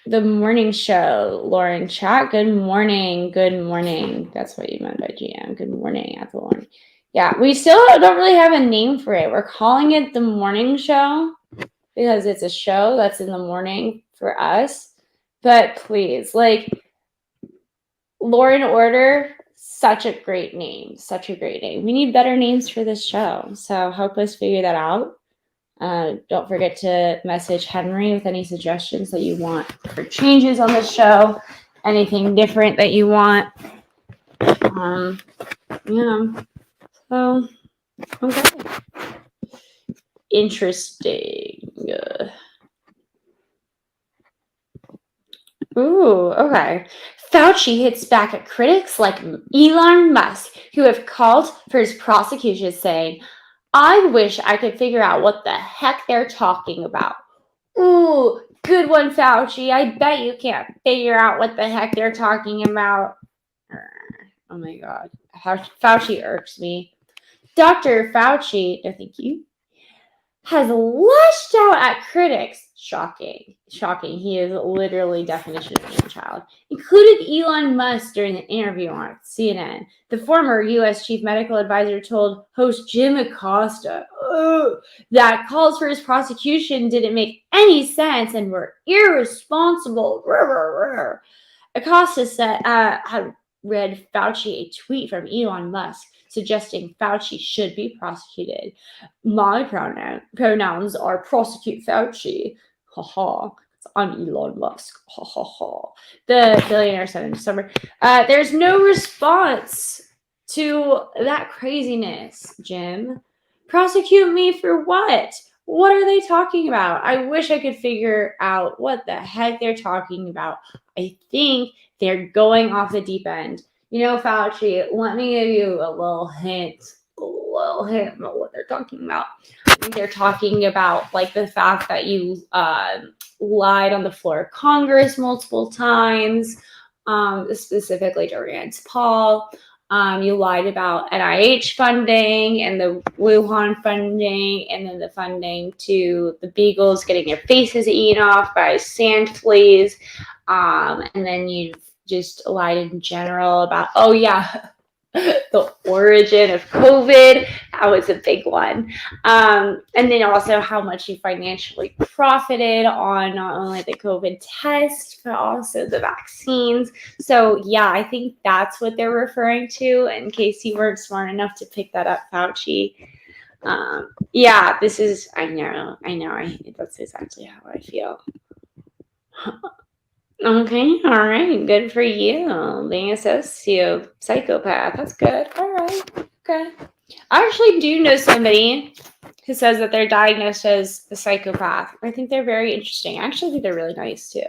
The morning show, Lauren Chat. Good morning. Good morning. That's what you meant by GM. Good morning, Ethel. Yeah, we still don't really have a name for it. We're calling it the morning show because it's a show that's in the morning for us. But please, Law and Order, such a great name. Such a great name. We need better names for this show. So help us figure that out. Don't forget to message Henry with any suggestions that you want for changes on the show. Anything different that you want. So, okay. Interesting. Ooh, okay. Fauci hits back at critics like Elon Musk, who have called for his prosecution, saying, I wish I could figure out what the heck they're talking about. Ooh, good one, Fauci. I bet you can't figure out what the heck they're talking about. Oh my God. Fauci irks me. Dr. Fauci, no thank you, has lashed out at critics. Shocking. shocking. He is literally definition of man child. Included Elon Musk during an interview on CNN. The former U.S. chief medical advisor told host Jim Acosta that calls for his prosecution didn't make any sense and were irresponsible. Acosta said, had read Fauci a tweet from Elon Musk suggesting Fauci should be prosecuted. My pronouns are prosecute Fauci. Ha ha. I'm Elon Musk. Ha ha ha. The billionaire said in December. There's no response to that craziness, Jim. Prosecute me for what? What are they talking about? I wish I could figure out what the heck they're talking about. I think they're going off the deep end. You know, Fauci, let me give you a little hint about what they're talking about. I think they're talking about like the fact that you lied on the floor of Congress multiple times, specifically to Rand Paul. You lied about NIH funding and the Wuhan funding, and then the funding to the beagles getting their faces eaten off by sand fleas. And then you've just lied in general about, oh yeah, the origin of COVID. That was a big one. And then also how much you financially profited on not only the COVID test, but also the vaccines. So yeah, I think that's what they're referring to, in case you weren't smart enough to pick that up, Fauci. Yeah, this is, I know, that's exactly how I feel. Okay, all right, good for you. Being a psychopath, that's good. All right, okay. I actually do know somebody who says that they're diagnosed as a psychopath. I think they're very interesting. I actually think they're really nice too.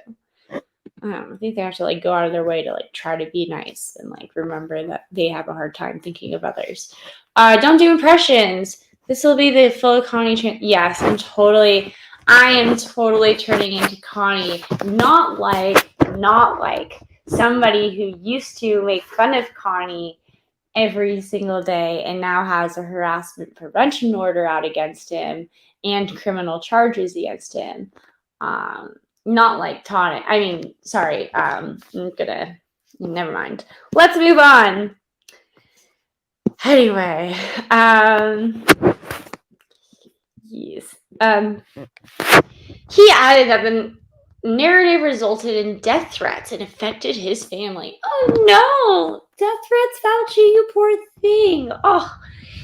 I think they have to like go out of their way to like try to be nice and like remember that they have a hard time thinking of others. Don't do impressions. This will be the full Connie. Yes, I am totally turning into Connie, not like somebody who used to make fun of Connie every single day and now has a harassment prevention order out against him and criminal charges against him. Not like Tonic. I mean, sorry. Never mind. Let's move on. Anyway, yes. He added that the narrative resulted in death threats and affected his family. Oh no! Death threats, Fauci, you poor thing. Oh,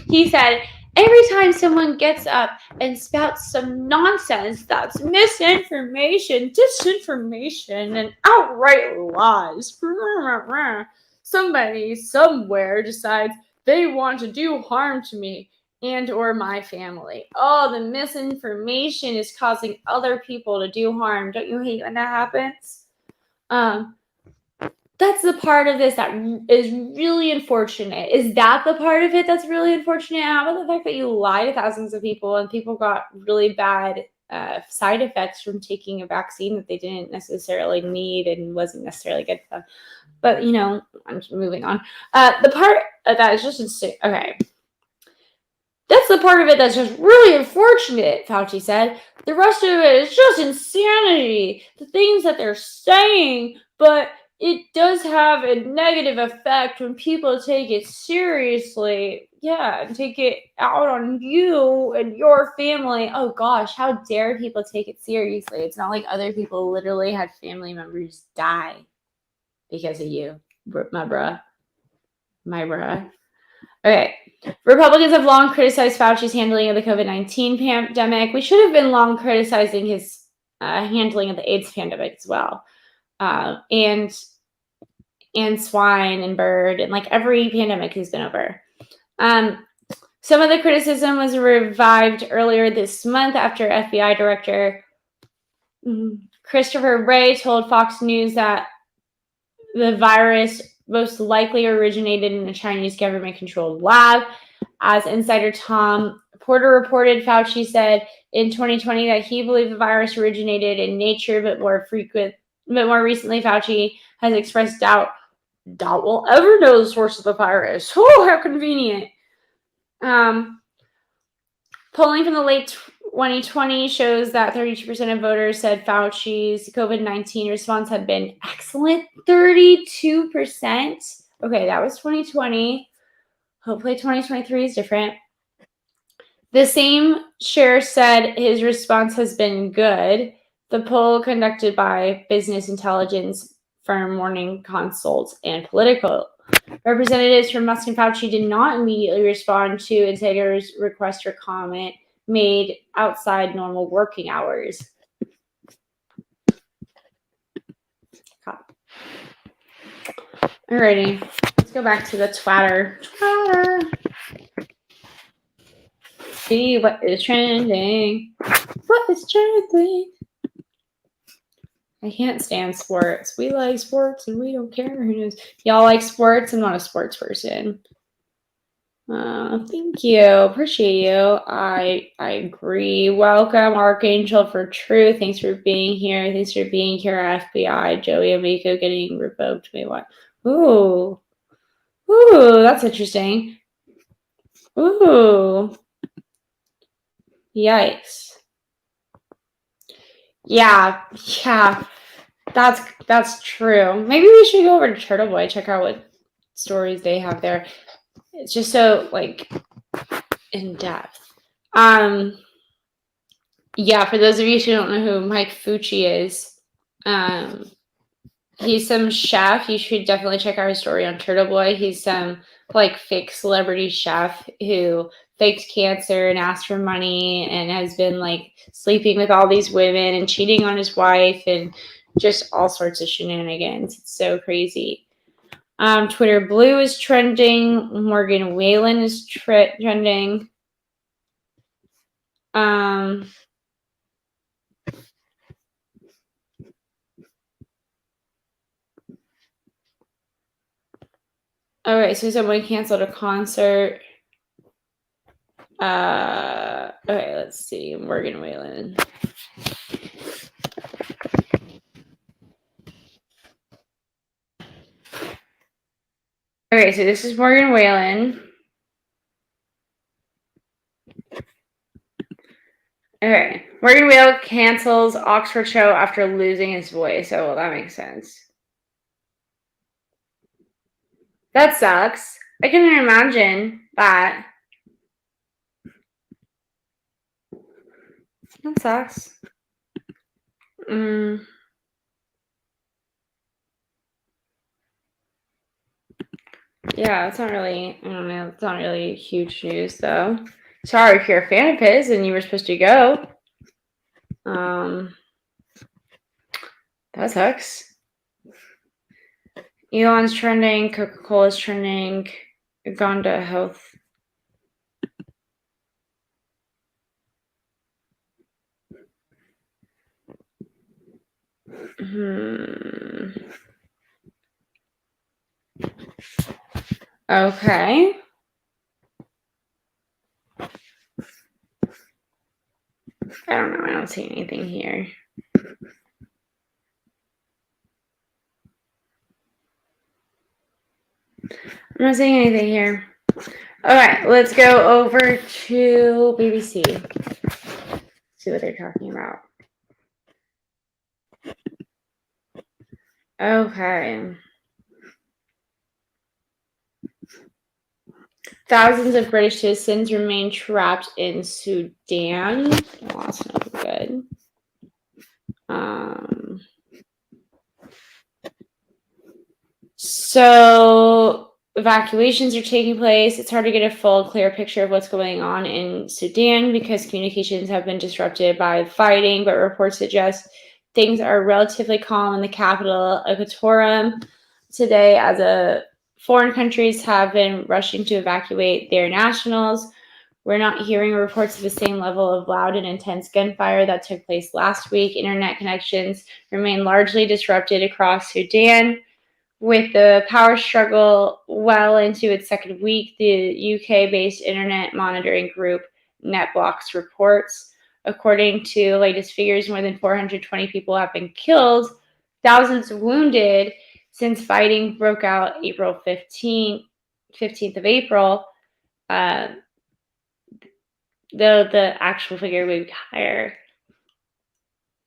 he said, every time someone gets up and spouts some nonsense that's misinformation, disinformation, and outright lies, somebody somewhere decides they want to do harm to me and or my family. Oh, the misinformation is causing other people to do harm. Don't you hate when that happens? That's the part of this that is really unfortunate. Is that the part of it that's really unfortunate? How about the fact that you lie to thousands of people and people got really bad side effects from taking a vaccine that they didn't necessarily need and wasn't necessarily good for them? But, you know, I'm just moving on. The part that is just insane. Okay. That's the part of it that's just really unfortunate, Fauci said. The rest of it is just insanity. The things that they're saying, but it does have a negative effect when people take it seriously. Yeah, and take it out on you and your family. Oh gosh, how dare people take it seriously? It's not like other people literally had family members die because of you, my bruh. Okay. Republicans have long criticized Fauci's handling of the COVID-19 pandemic. We should have been long criticizing his handling of the AIDS pandemic as well. And swine and bird and like every pandemic has been over. Some of the criticism was revived earlier this month after FBI Director Christopher Wray told Fox News that the virus most likely originated in a Chinese government-controlled lab. As insider Tom Porter reported, Fauci said in 2020 that he believed the virus originated in nature, but more recently, Fauci has expressed doubt we'll ever know the source of the virus. Oh, how convenient. Polling from the late 2020 shows that 32% of voters said Fauci's COVID-19 response had been excellent. 32%. Okay, that was 2020. Hopefully 2023 is different. The same share said his response has been good. The poll conducted by business intelligence firm Morning Consult and political representatives from Musk and Fauci did not immediately respond to insiders' request for comment made outside normal working hours. Alrighty, let's go back to the Twitter. See what is trending. What is trending? I can't stand sports. We like sports and we don't care who knows. Y'all like sports? I'm not a sports person. Thank you. Appreciate you. I agree. Welcome, Archangel for Truth. Thanks for being here. Thanks for being here, FBI. Joey Amico getting revoked. Wait, what? Ooh. Ooh, that's interesting. Ooh. Yikes. Yeah. That's true. Maybe we should go over to Turtle Boy, check out what stories they have there. It's just so like in depth. Yeah, for those of you who don't know who Mike Fucci is, he's some chef. You should definitely check out his story on Turtle Boy. He's some like fake celebrity chef who faked cancer and asked for money and has been like sleeping with all these women and cheating on his wife and just all sorts of shenanigans. It's so crazy. Twitter Blue is trending. Morgan Whalen is trending. All right, so someone canceled a concert. Okay, let's see. Morgan Whalen. Okay, so this is Morgan Whalen. Okay, Morgan Whalen cancels Oxford show after losing his voice. Oh, well, that makes sense. That sucks. I can imagine that. That sucks. Yeah, it's not really, I don't know, it's not really huge news though. Sorry if you're a fan of his and you were supposed to go. That sucks. Elon's trending, Coca-Cola's trending, Uganda Health. Okay. I don't know. I don't see anything here. I'm not seeing anything here. All right, let's go over to BBC. See what they're talking about. Okay. Thousands of British citizens remain trapped in Sudan. Oh, that's not good. So evacuations are taking place. It's hard to get a full, clear picture of what's going on in Sudan because communications have been disrupted by fighting, but reports suggest things are relatively calm in the capital, Equatorium, today, as foreign countries have been rushing to evacuate their nationals. We're not hearing reports of the same level of loud and intense gunfire that took place last week. Internet connections remain largely disrupted across Sudan. With the power struggle well into its second week, the UK-based internet monitoring group NetBlocks reports. According to latest figures, more than 420 people have been killed, thousands wounded since fighting broke out April 15th of April. the actual figure would be higher.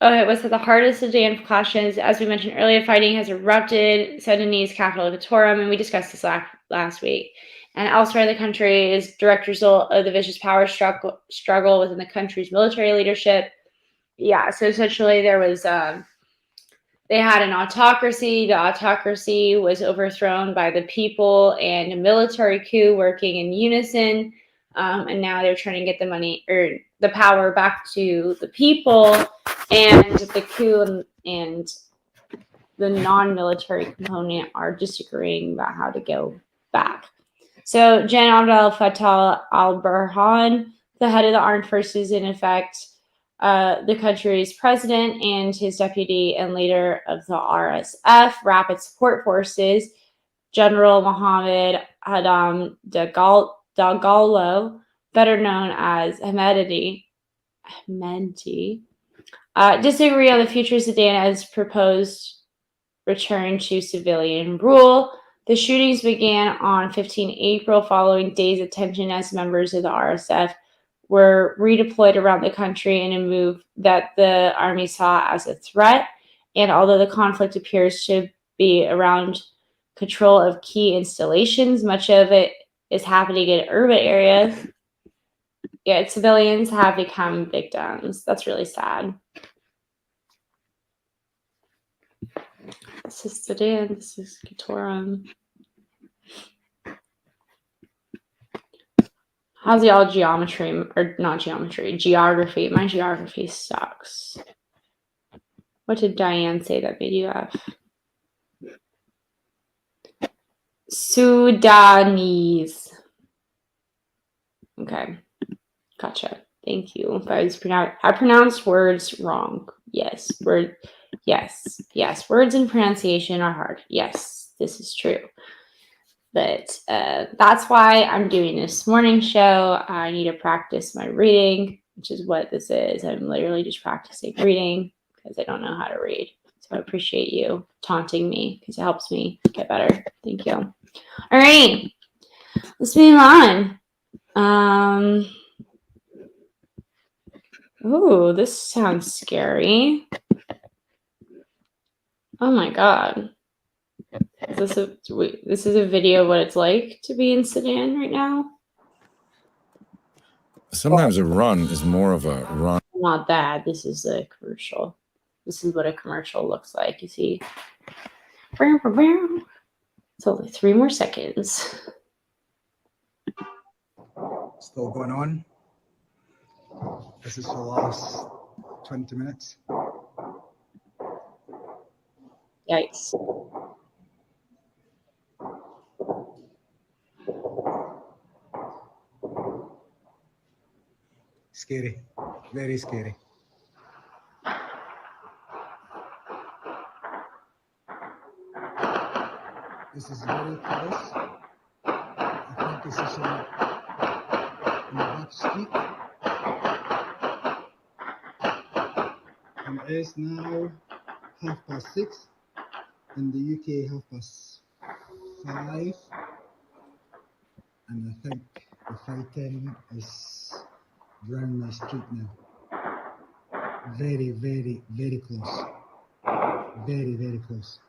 Okay, what's at the heart of Sudan precautions? As we mentioned earlier, fighting has erupted Sudanese capital Khartoum, and we discussed this last week. And elsewhere in the country is direct result of the vicious power struggle within the country's military leadership. Yeah, so essentially there was they had an autocracy. The autocracy was overthrown by the people and a military coup working in unison. And now they're trying to get the money or the power back to the people. And the coup and the non-military component are disagreeing about how to go back. So Gen Abdel Fattah al-Burhan, the head of the armed forces, in effect, the country's president and his deputy and leader of the RSF, Rapid Support Forces, General Mohammed Hadam Dagalo, better known as Hemedti, disagree on the future of Sudan as proposed return to civilian rule. The shootings began on 15 April following days of tension as members of the RSF were redeployed around the country in a move that the army saw as a threat. And although the conflict appears to be around control of key installations, much of it is happening in urban areas. Yet civilians have become victims. That's really sad. This is Sudan. This is Khartoum. How's y'all geometry, or not geometry, geography? My geography sucks. What did Diane say that made you laugh? Sudanese. Okay, gotcha. Thank you. If I pronounced words wrong. Yes, yes. Words and pronunciation are hard. Yes, this is true. But that's why I'm doing this morning show. I need to practice my reading, which is what this is. I'm literally just practicing reading because I don't know how to read. So I appreciate you taunting me because it helps me get better. Thank you. All right, let's move on. Oh, this sounds scary. Oh my God. This is a video of what it's like to be in Sudan right now. Sometimes a run is more of a run. Not that. This is a commercial. This is what a commercial looks like. You see? It's only 3 more seconds. Still going on. This is the last 20 minutes. Yikes. Scary. Very scary. This is very close. I think this is in the back street. And it is now 6:30. In the UK, 5:30. And I think the fighting is around my street now. Very, very, very close. Very, very close.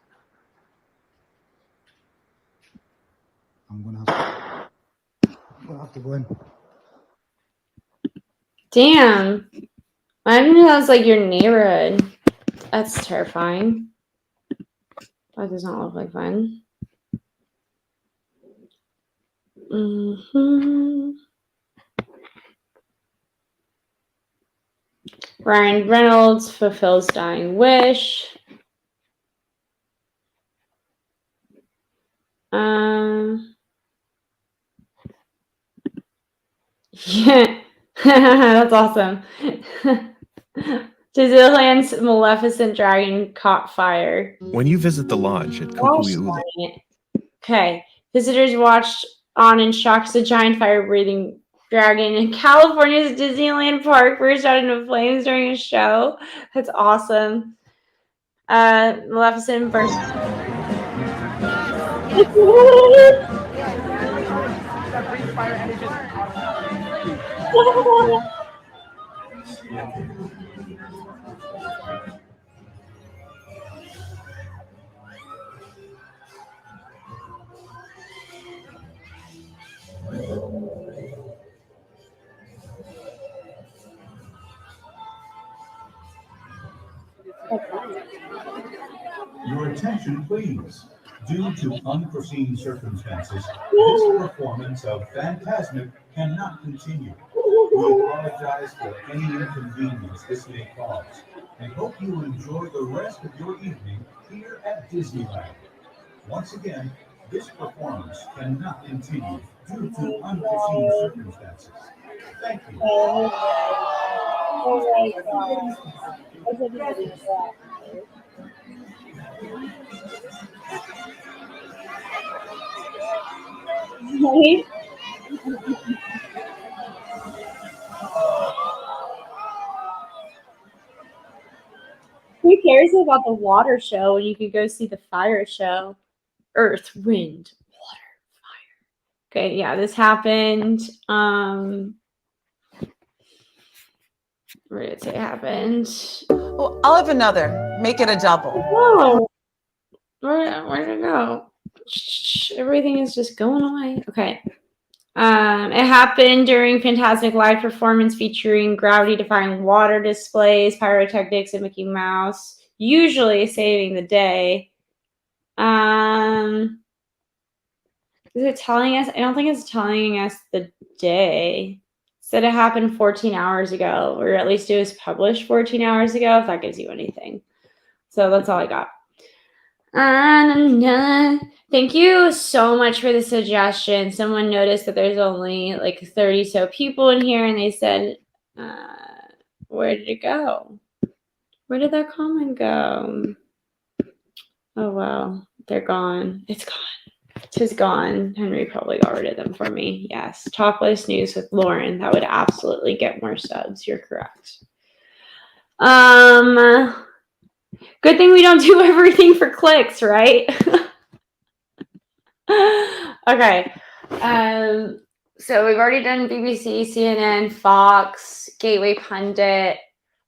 I'm gonna have to go in. Damn. I didn't know that was like your neighborhood. That's terrifying. That does not look like fun. Ryan Reynolds fulfills dying wish. Yeah, that's awesome. Disneyland's Maleficent dragon caught fire. When you visit the lodge at Kukui'ula. Okay, visitors watched on in shock as a giant fire-breathing dragon in California's Disneyland Park burst out into flames during a show. That's awesome. Maleficent burst. Your attention, please. Due to unforeseen circumstances, this performance of Phantasmic cannot continue. We apologize for any inconvenience this may cause and hope you enjoy the rest of your evening here at Disneyland. Once again, this performance cannot continue due to unforeseen circumstances. Thank you. Right? Who cares about the water show when you could go see the fire show? Earth, wind, water, fire. Okay, yeah, this happened. Where did it say it happened? Oh, I'll have another. Make it a double. Oh, where did it go? Shh, everything is just going away. Okay. It happened during Fantastic live performance featuring gravity-defying water displays, pyrotechnics, and Mickey Mouse, usually saving the day. Is it telling us? I don't think it's telling us the day. It said it happened 14 hours ago, or at least it was published 14 hours ago, if that gives you anything. So that's all I got. Thank you so much for the suggestion. Someone noticed that there's only like 30 so people in here, and they said, where did it go? Where did that comment go? Oh, wow. They're gone. It's gone. Tis gone. Henry probably got rid of them for me. Yes. Topless news with Lauren. That would absolutely get more subs. You're correct. Good thing we don't do everything for clicks, right? Okay. So we've already done BBC, CNN, Fox, Gateway Pundit.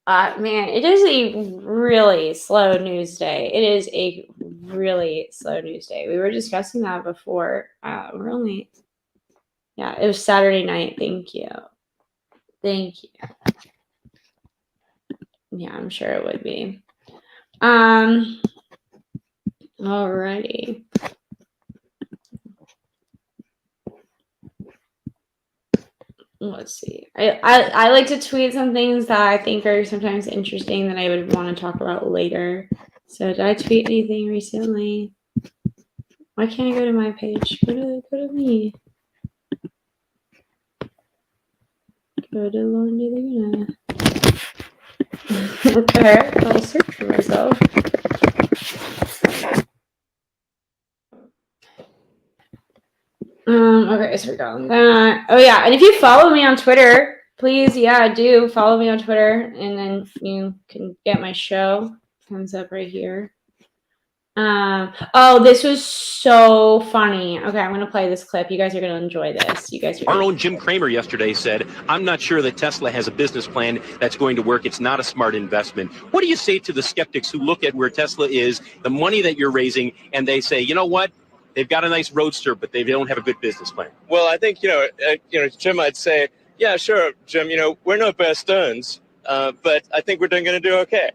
Man, it is a really slow news day. It is a really slow news day. We were discussing that before. It was Saturday night. Thank you. Thank you. Yeah, I'm sure it would be. Alrighty. Let's see. I like to tweet some things that I think are sometimes interesting that I would want to talk about later. So did I tweet anything recently? Why can't I go to my page? Go to me. Go to DeLaguna. Okay, I'll search for myself. Okay, so we're going that. Oh yeah, and if you follow me on Twitter, please, do follow me on Twitter, and then you can get my show. Comes up right here. Oh, this was so funny. Okay, I'm gonna play this clip. You guys are gonna enjoy this. Our own Jim Cramer yesterday said, "I'm not sure that Tesla has a business plan that's going to work. It's not a smart investment." What do you say to the skeptics who look at where Tesla is, the money that you're raising, and they say, you know what? They've got a nice roadster, but they don't have a good business plan. Well, I think, Jim, I'd say, yeah, sure, Jim, we're no Bear Stearns, but I think we're going to do okay.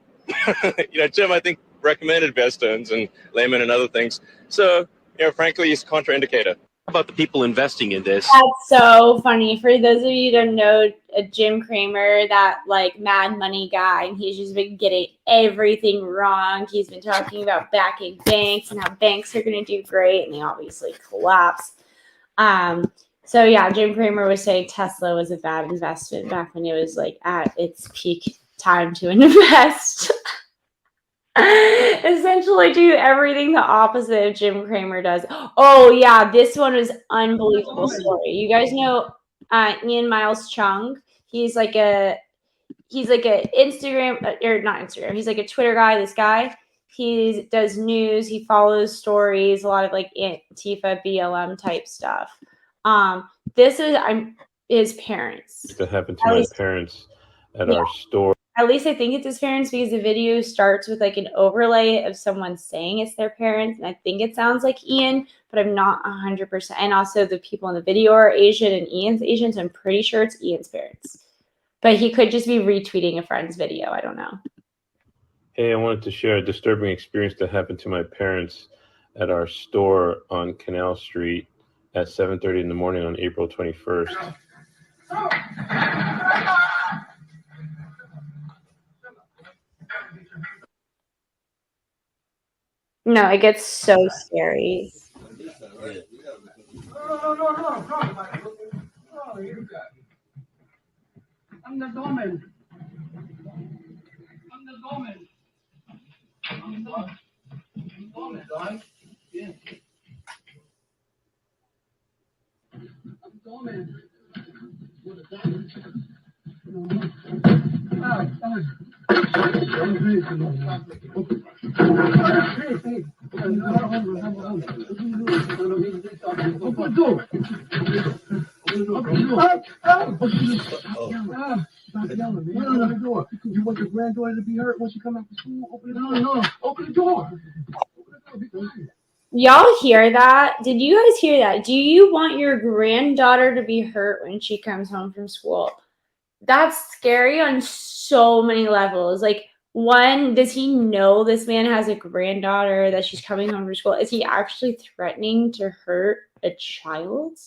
Jim, I think, recommended Bear Stearns and Lehman and other things. So, frankly, he's a contraindicator. How about the people investing in this? That's so funny. For those of you who don't know, Jim Cramer, that like Mad Money guy, and he's just been getting everything wrong. He's been talking about backing banks and how banks are going to do great, and they obviously collapse. So yeah, Jim Cramer was saying Tesla was a bad investment back when it was like at its peak time to invest. Essentially do everything the opposite of Jim Cramer does. Oh yeah, this one was unbelievable story. You guys know Ian Miles Chung. He's like a Instagram, or not Instagram. He's like a Twitter guy. This guy, he does news. He follows stories, a lot of like Antifa, BLM type stuff. his parents. That happened to my parents at our store. At least I think it's his parents because the video starts with like an overlay of someone saying it's their parents. And I think it sounds like Ian, but I'm not 100%. And also the people in the video are Asian and Ian's Asian. So I'm pretty sure it's Ian's parents. But he could just be retweeting a friend's video. I don't know. Hey, I wanted to share a disturbing experience that happened to my parents at our store on Canal Street at 7:30 in the morning on April 21st. No, it gets so scary. I'm the doorman. I'm the doorman. Yeah. I'm doorman. You want your granddaughter to be hurt when she come out from school? Open the door. No, open the door. Y'all hear that? Did you guys hear that? Do you want your granddaughter to be hurt when she comes home from school? That's scary on so many levels. Like, one, does he know this man has a granddaughter that she's coming home from school? Is he actually threatening to hurt a child?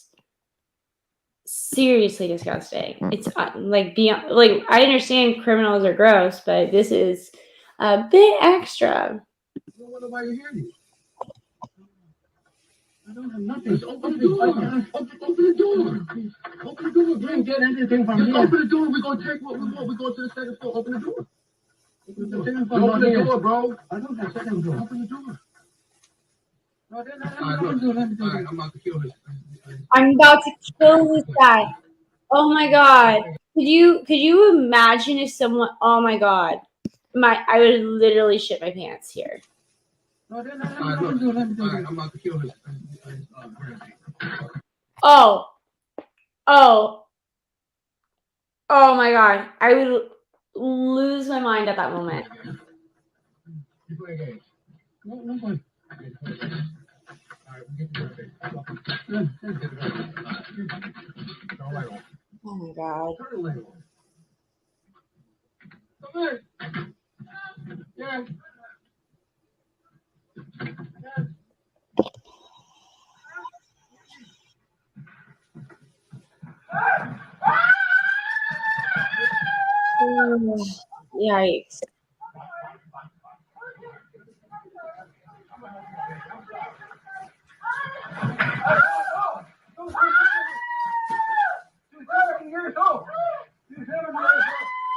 Seriously disgusting. It's like beyond, like, I understand criminals are gross, but this is a bit extra. I don't have nothing. Just open the door. Open the door. Open the door. You didn't get anything from me. Open the door. We're going to take what we want. We're going to the second floor. Open the door. Open the door, bro. I don't have second floor. Open the door. No, I'm about to kill this. I'm about to kill this guy. Oh my god. Could you imagine if someone, oh my god. I would literally shit my pants here. No, I'm about to kill this. Oh my god. I would lose my mind at that moment. Oh my god. Yeah. Yikes.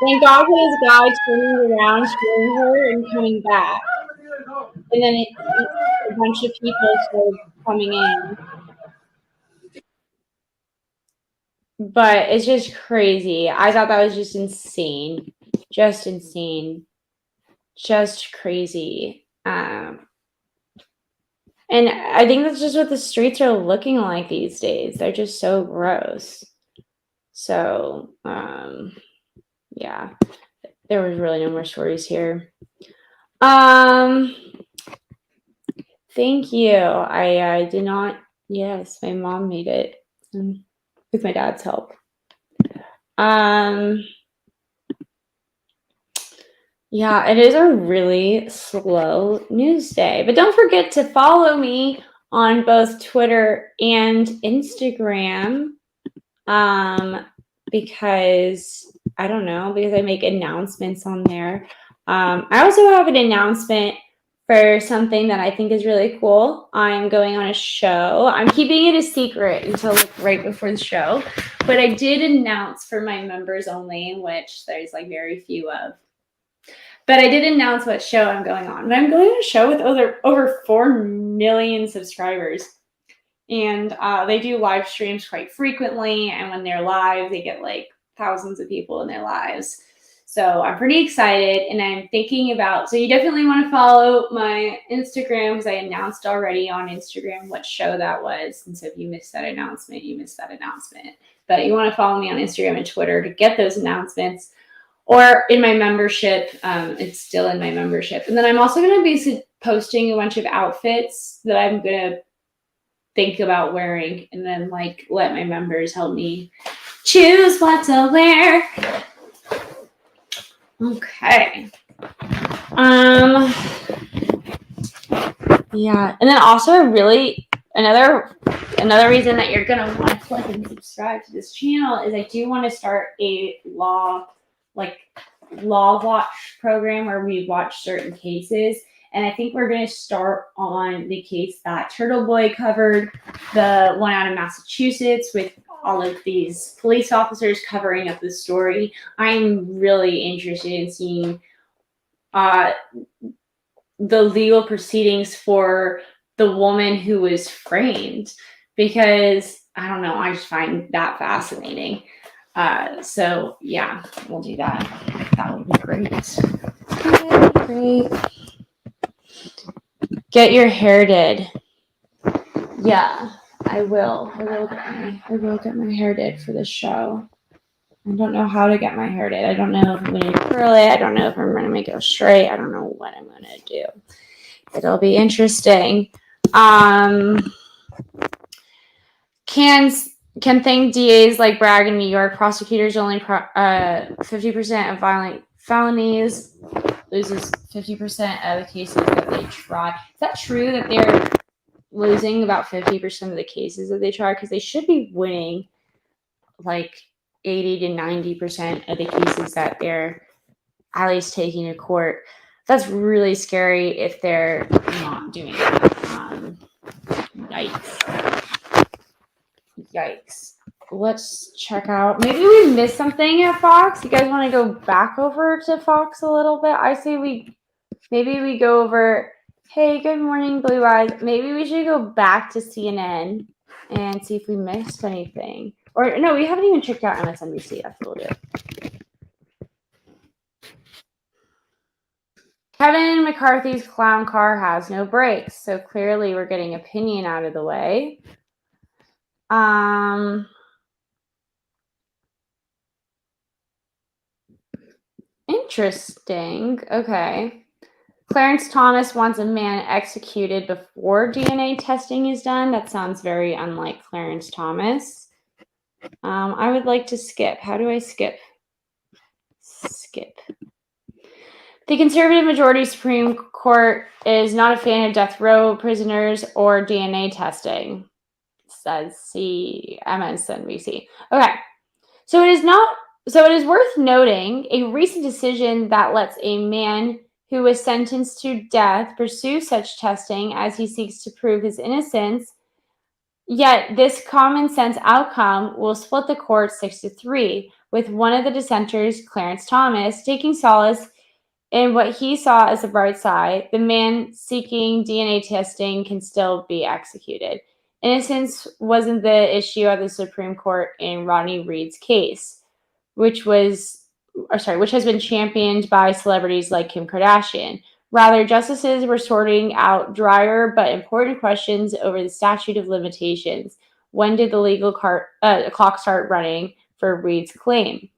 Thank God for this guy turning around, screwing her, and coming back. And then a bunch of people started coming in. But it's just crazy. I thought that was just insane. Just insane. Just crazy. And I think that's just what the streets are looking like these days. They're just so gross. So, yeah. There was really no more stories here. Thank you. I did not. Yes, my mom made it with my dad's help. Yeah, it is a really slow news day. But don't forget to follow me on both Twitter and Instagram. Because I don't know, because I make announcements on there. I also have an announcement for something that I think is really cool. I'm going on a show. I'm keeping it a secret until like right before the show, but I did announce for my members only, which there's like very few of. But I did announce what show I'm going on. But I'm going on a show with over 4 million subscribers. And they do live streams quite frequently. And when they're live, they get like thousands of people in their lives. So I'm pretty excited, and I'm thinking about, so you definitely want to follow my Instagram, because I announced already on Instagram what show that was. And so if you missed that announcement, you missed that announcement. But you want to follow me on Instagram and Twitter to get those announcements, or in my membership. It's still in my membership. And then I'm also going to be posting a bunch of outfits that I'm going to think about wearing, and then like let my members help me choose what to wear. Okay. Yeah, and then also another reason that you're gonna want to click and subscribe to this channel is I do want to start a law watch program where we watch certain cases. And I think we're going to start on the case that Turtle Boy covered, the one out of Massachusetts, with all of these police officers covering up the story. I'm really interested in seeing the legal proceedings for the woman who was framed, because I don't know, I just find that fascinating. So yeah, we'll do that. That would be great. Great. Get your hair did. Yeah, I will. I will get my hair did for this show. I don't know how to get my hair did. I don't know if I'm going to curl it. I don't know if I'm going to make it straight. I don't know what I'm going to do. It'll be interesting. Can think DAs like brag in New York? Prosecutors only 50% of violent felonies, loses 50% of the cases that they try. Is that true that they're losing about 50% of the cases that they try? Because they should be winning like 80 to 90% of the cases that they're at least taking to court. That's really scary if they're not doing that. Yikes. Let's check out. Maybe we missed something at Fox. You guys want to go back over to Fox a little bit? I say maybe we go over, hey, good morning, Blue Eyes. Maybe we should go back to CNN and see if we missed anything. Or no, we haven't even checked out MSNBC. That's what we'll do. Kevin McCarthy's clown car has no brakes. So clearly we're getting opinion out of the way. Interesting. Okay. Clarence Thomas wants a man executed before DNA testing is done. That sounds very unlike Clarence Thomas. I would like to skip. How do I skip? Skip. The conservative majority Supreme Court is not a fan of death row prisoners or DNA testing, says MSNBC. Okay. So it is worth noting a recent decision that lets a man who was sentenced to death pursue such testing as he seeks to prove his innocence. Yet this common sense outcome will split the court 6-3, with one of the dissenters, Clarence Thomas, taking solace in what he saw as the bright side. The man seeking DNA testing can still be executed. Innocence wasn't the issue at the Supreme Court in Rodney Reed's case, which has been championed by celebrities like Kim Kardashian. Rather, justices were sorting out drier but important questions over the statute of limitations. When did the legal clock start running for Reed's claim?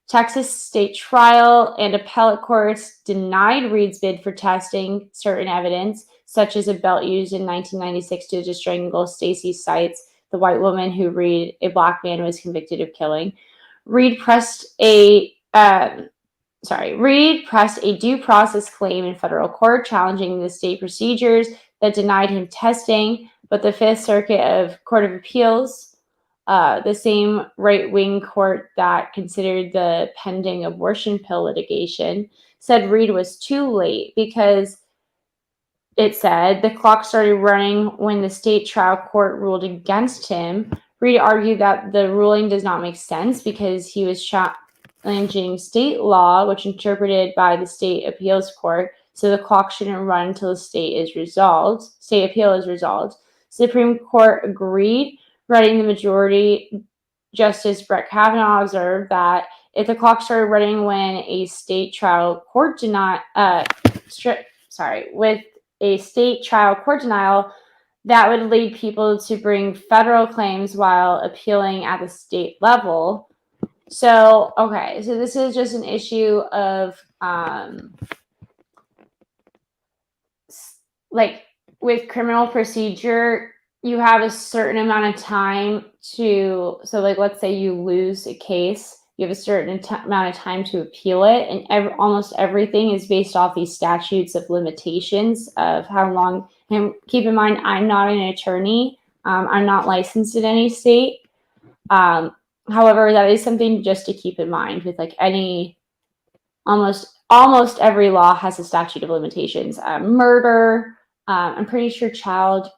Texas state trial and appellate courts denied Reed's bid for testing certain evidence, such as a belt used in 1996 to strangle Stacey Stites, the white woman who Reed, a black man, was convicted of killing. Reed pressed a due process claim in federal court challenging the state procedures that denied him testing, but the Fifth Circuit Court of Appeals, the same right-wing court that considered the pending abortion pill litigation, said Reed was too late because it said the clock started running when the state trial court ruled against him. Reed argued that the ruling does not make sense because he was challenging state law, which interpreted by the state appeals court, so the clock shouldn't run until the state appeal is resolved. Supreme Court agreed, writing the majority. Justice Brett Kavanaugh observed that the clock started running when a state trial court with a state trial court denial that would lead people to bring federal claims while appealing at the state level. So, okay, so this is just an issue of like with criminal procedure, you have a certain amount of time to, so like let's say you lose a case, you have a certain amount of time to appeal it, and almost everything is based off these statutes of limitations of how long. And keep in mind, I'm not an attorney. I'm not licensed in any state. However, that is something just to keep in mind with like almost every law has a statute of limitations. Murder, I'm pretty sure child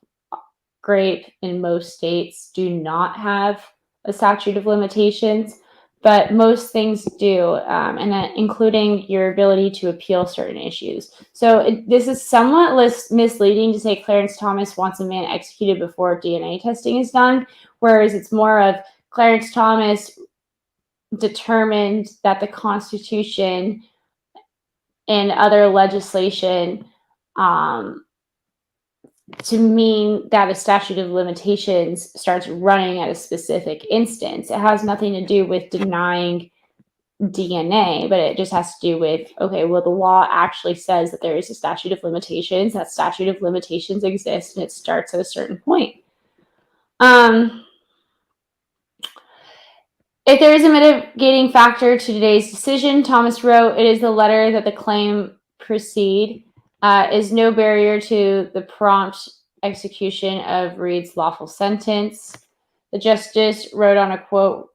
rape in most states do not have a statute of limitations, but most things do, and that including your ability to appeal certain issues. So this is somewhat misleading to say Clarence Thomas wants a man executed before DNA testing is done, whereas it's more of Clarence Thomas determined that the Constitution and other legislation to mean that a statute of limitations starts running at a specific instance. It has nothing to do with denying DNA, but it just has to do with, okay, well, the law actually says that there is a statute of limitations. That statute of limitations exists, and it starts at a certain point. If there is a mitigating factor to today's decision, Thomas wrote, it is the letter that the claim proceed is no barrier to the prompt execution of Reed's lawful sentence. The justice wrote on a quote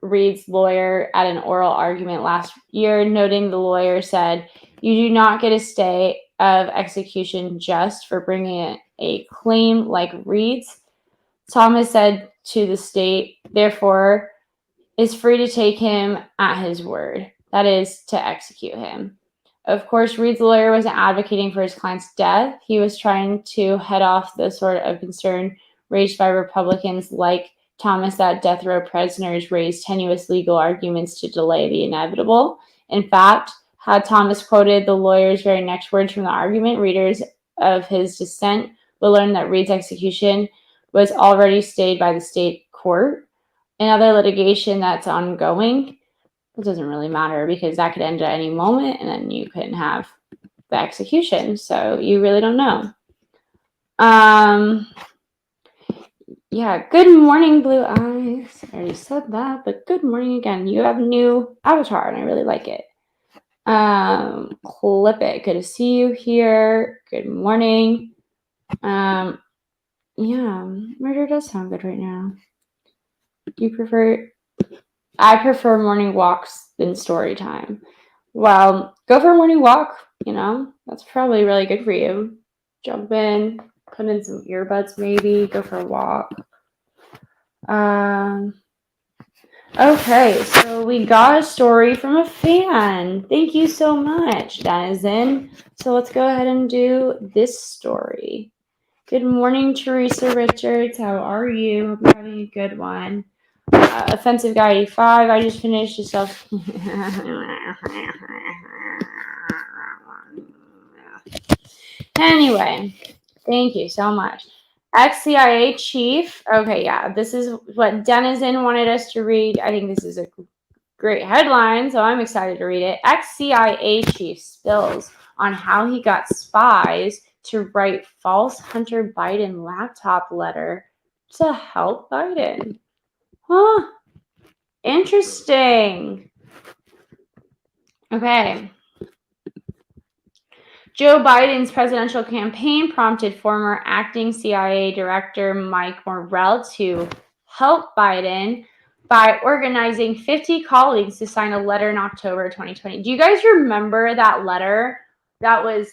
Reed's lawyer at an oral argument last year, noting the lawyer said, "You do not get a stay of execution just for bringing a claim like Reed's." Thomas said to the state, therefore, is free to take him at his word, that is, to execute him. Of course, Reed's lawyer wasn't advocating for his client's death. He was trying to head off the sort of concern raised by Republicans like Thomas that death row prisoners raised tenuous legal arguments to delay the inevitable. In fact, had Thomas quoted the lawyer's very next words from the argument, readers of his dissent will learn that Reed's execution was already stayed by the state court. In other litigation that's ongoing, it doesn't really matter because that could end at any moment and then you couldn't have the execution. So you really don't know. Yeah, good morning, Blue Eyes. I already said that, but good morning again. You have a new avatar and I really like it. Clip it. Good to see you here. Good morning. Yeah, murder does sound good right now. I prefer morning walks than story time. Well, go for a morning walk, that's probably really good for you. Jump in, put in some earbuds maybe, go for a walk. Okay, so we got a story from a fan. Thank you so much, Denizen. So let's go ahead and do this story. Good morning, Teresa Richards. How are you? Hope you're having a good one. Offensive Guy 85. I just finished yourself. Anyway, thank you so much. Ex-CIA chief. Okay, yeah, this is what Denizen wanted us to read. I think this is a great headline, so I'm excited to read it. Ex-CIA chief spills on how he got spies to write false Hunter Biden laptop letter to help Biden. Huh. Interesting. Okay. Joe Biden's presidential campaign prompted former acting CIA Director Mike Morrell to help Biden by organizing 50 colleagues to sign a letter in October 2020. Do you guys remember that letter? That was,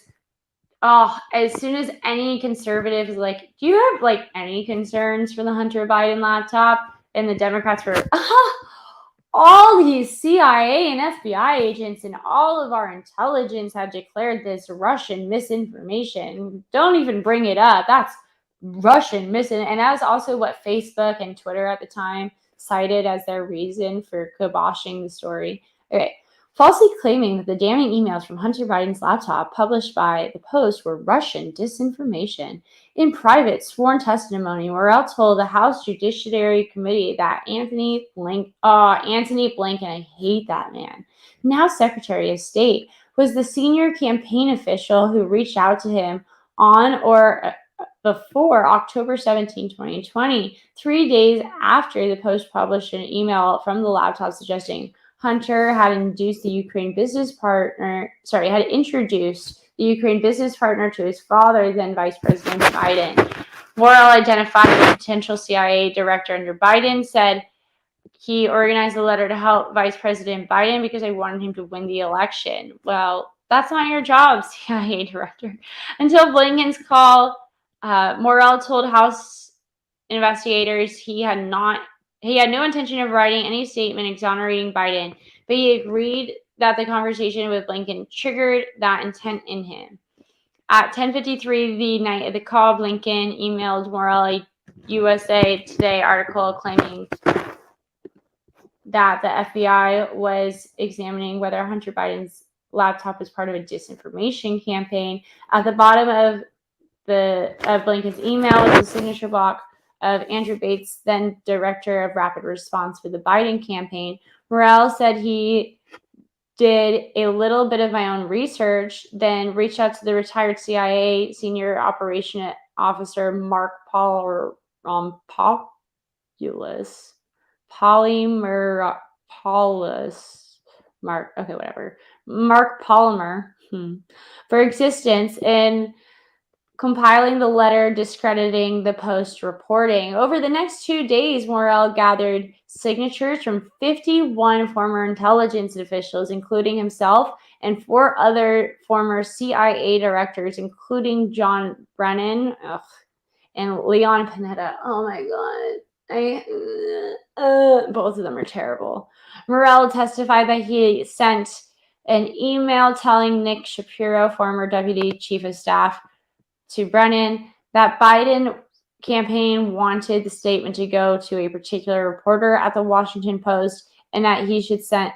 as soon as any conservative was like, do you have any concerns for the Hunter Biden laptop? And the Democrats were, all these CIA and FBI agents and all of our intelligence have declared this Russian misinformation. Don't even bring it up. That's Russian misinformation. And that's also what Facebook and Twitter at the time cited as their reason for kiboshing the story. Okay. Falsely claiming that the damning emails from Hunter Biden's laptop published by the Post were Russian disinformation. In private sworn testimony, Morell told the House Judiciary Committee that Anthony Blinken, I hate that man, now Secretary of State, was the senior campaign official who reached out to him on or before October 17, 2020, 3 days after the Post published an email from the laptop suggesting Hunter had introduced the Ukraine business partner to his father, then Vice President Biden. Morell identified a potential CIA director under Biden, said he organized a letter to help Vice President Biden because I wanted him to win the election. Well, that's not your job, CIA director. Until Blinken's call, Morell told House investigators he had no intention of writing any statement exonerating Biden, but he agreed that the conversation with Blinken triggered that intent in him. At 10:53 the night of the call, Blinken emailed Morell a USA Today article claiming that the FBI was examining whether Hunter Biden's laptop was part of a disinformation campaign. At the bottom of Blinken's email was the signature block of Andrew Bates, then director of rapid response for the Biden campaign. Morell said he did a little bit of my own research, then reached out to the retired CIA senior operation officer Mark Paulus. Mark Palmer for existence in compiling the letter discrediting the Post reporting. Over the next 2 days, Morell gathered signatures from 51 former intelligence officials, including himself, and 4 other former CIA directors, including John Brennan and Leon Panetta. Oh my God. Both of them are terrible. Morell testified that he sent an email telling Nick Shapiro, former deputy chief of staff to Brennan, that Biden campaign wanted the statement to go to a particular reporter at the Washington Post and that he should send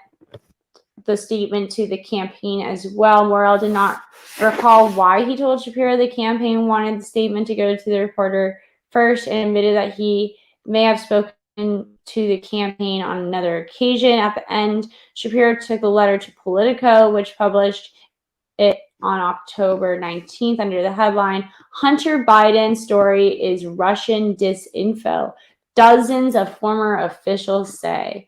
the statement to the campaign as well. Morell did not recall why he told Shapiro the campaign wanted the statement to go to the reporter first and admitted that he may have spoken to the campaign on another occasion. At the end, Shapiro took the letter to Politico, which published it on October 19th under the headline, Hunter Biden's story is Russian disinfo, dozens of former officials say.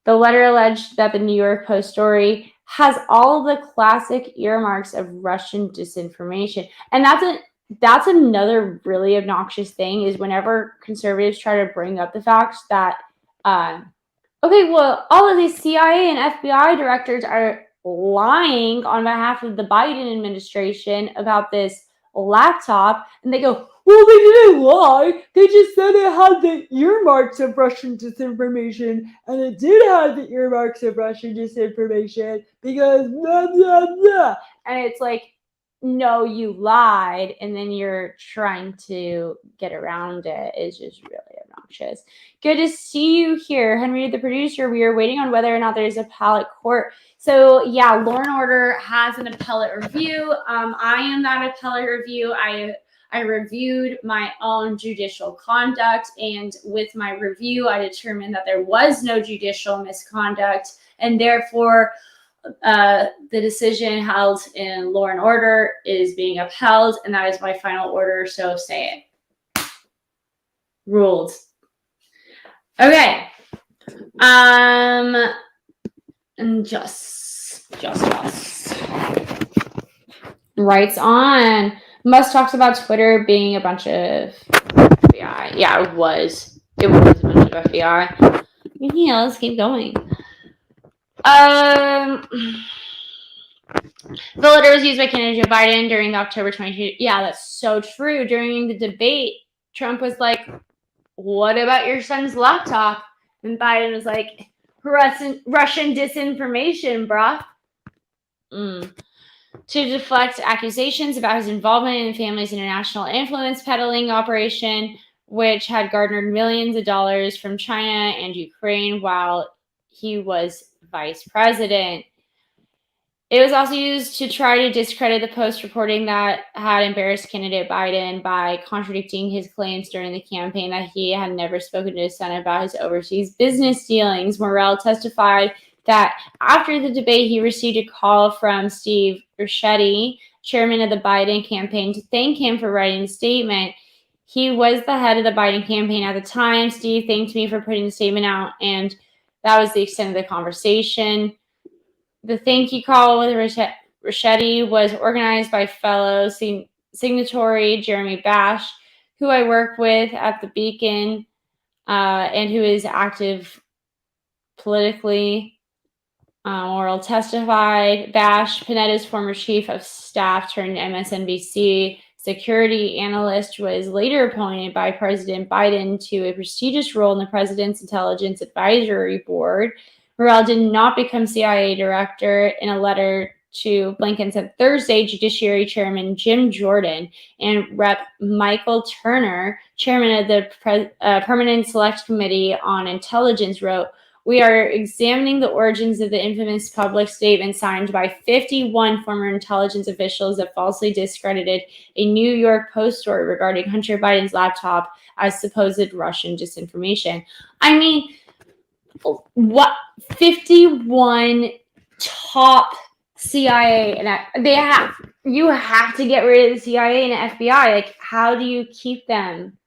The letter alleged that the New York Post story has all the classic earmarks of Russian disinformation. And that's another really obnoxious thing is whenever conservatives try to bring up the fact that, all of these CIA and FBI directors are lying on behalf of the Biden administration about this laptop, and they go, well, they didn't lie. They just said it had the earmarks of Russian disinformation, and it did have the earmarks of Russian disinformation because blah, blah, blah. And it's like, no, you lied, and then you're trying to get around it. It's just really obnoxious. Good to see you here, Henry the producer. We are waiting on whether or not there's appellate court. So yeah, Law and Order has an appellate review. I am that appellate review. I reviewed my own judicial conduct, and with my review, I determined that there was no judicial misconduct, and therefore the decision held in Law and Order is being upheld, and that is my final order, so say it. Ruled. Okay. And just. Writes on. Musk talks about Twitter being a bunch of FBI. Yeah, it was. It was a bunch of FBI. Yeah, let's keep going. The letter was used by candidate Joe Biden during the October 22. Yeah, that's so true. During the debate, Trump was like, what about your son's laptop? And Biden was like, Russian disinformation, bruh. To deflect accusations about his involvement in the family's international influence peddling operation, which had garnered millions of dollars from China and Ukraine while he was vice president. It was also used to try to discredit the Post reporting that had embarrassed candidate Biden by contradicting his claims during the campaign that he had never spoken to his son about his overseas business dealings. Morrell testified that after the debate, he received a call from Steve Ricchetti, chairman of the Biden campaign, to thank him for writing the statement. He was the head of the Biden campaign at the time. Steve thanked me for putting the statement out, and that was the extent of the conversation. The thank you call with Ricchetti was organized by fellow signatory Jeremy Bash, who I work with at the Beacon, and who is active politically. Morrell testified. Bash, Panetta's former chief of staff turned MSNBC security analyst, was later appointed by President Biden to a prestigious role in the president's intelligence advisory board. Morrell did not become CIA director. In a letter to Blinken said Thursday, Judiciary Chairman Jim Jordan and Rep. Michael Turner, chairman of the Permanent Select Committee on Intelligence, wrote, "We are examining the origins of the infamous public statement signed by 51 former intelligence officials that falsely discredited a New York Post story regarding Hunter Biden's laptop as supposed Russian disinformation." I mean, what 51 top CIA and you have to get rid of the CIA and FBI. Like, how do you keep them?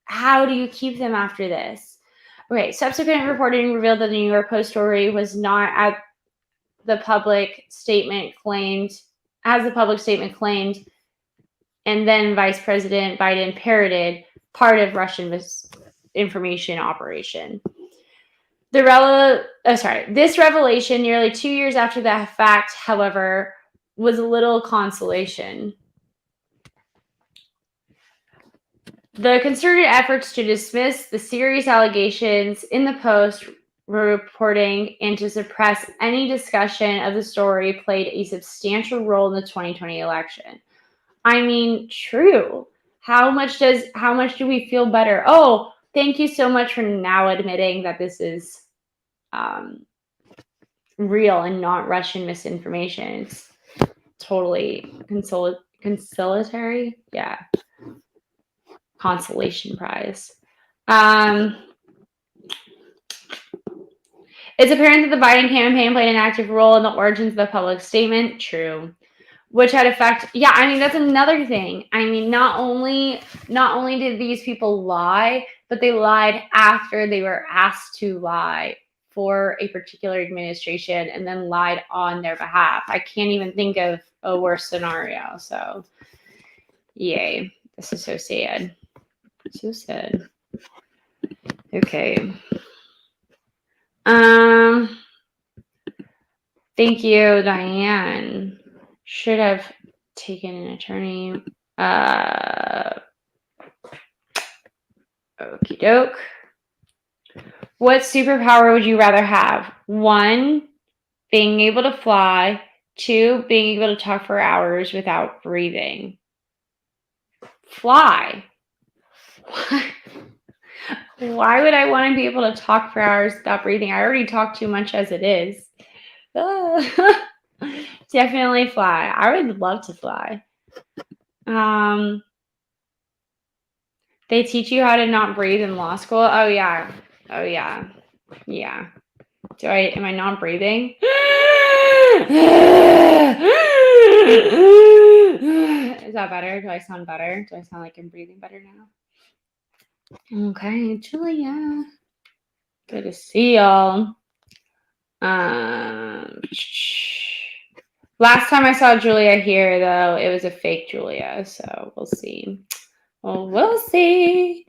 How do you keep them after this? Okay, subsequent reporting revealed that the New York Post story was not as the public statement claimed, and then Vice President Biden parroted part of Russian misinformation operation. This revelation, nearly 2 years after the fact, however, was a little consolation. The concerted efforts to dismiss the serious allegations in the Post reporting and to suppress any discussion of the story played a substantial role in the 2020 election. I mean, true. How much do we feel better? Oh, thank you so much for now admitting that this is real and not Russian misinformation. It's totally consolatory. Yeah. Consolation prize. It's apparent that the Biden campaign played an active role in the origins of the public statement. True. Which had effect. Yeah, I mean, that's another thing. I mean, not only did these people lie, but they lied after they were asked to lie for a particular administration and then lied on their behalf. I can't even think of a worse scenario. So, yay. This is so sad. So sad. Okay. Thank you, Diane. Should have taken an attorney. Okie doke. What superpower would you rather have? 1, being able to fly. 2, being able to talk for hours without breathing. Fly. Why would I want to be able to talk for hours without breathing? I already talk too much as it is. Definitely fly. I would love to fly. They teach you how to not breathe in law school. Oh yeah. Yeah. Am I not breathing? Is that better? Do I sound better? Do I sound like I'm breathing better now? Okay, Julia. Good to see y'all. Last time I saw Julia here, though, it was a fake Julia, so we'll see. Well, we'll see.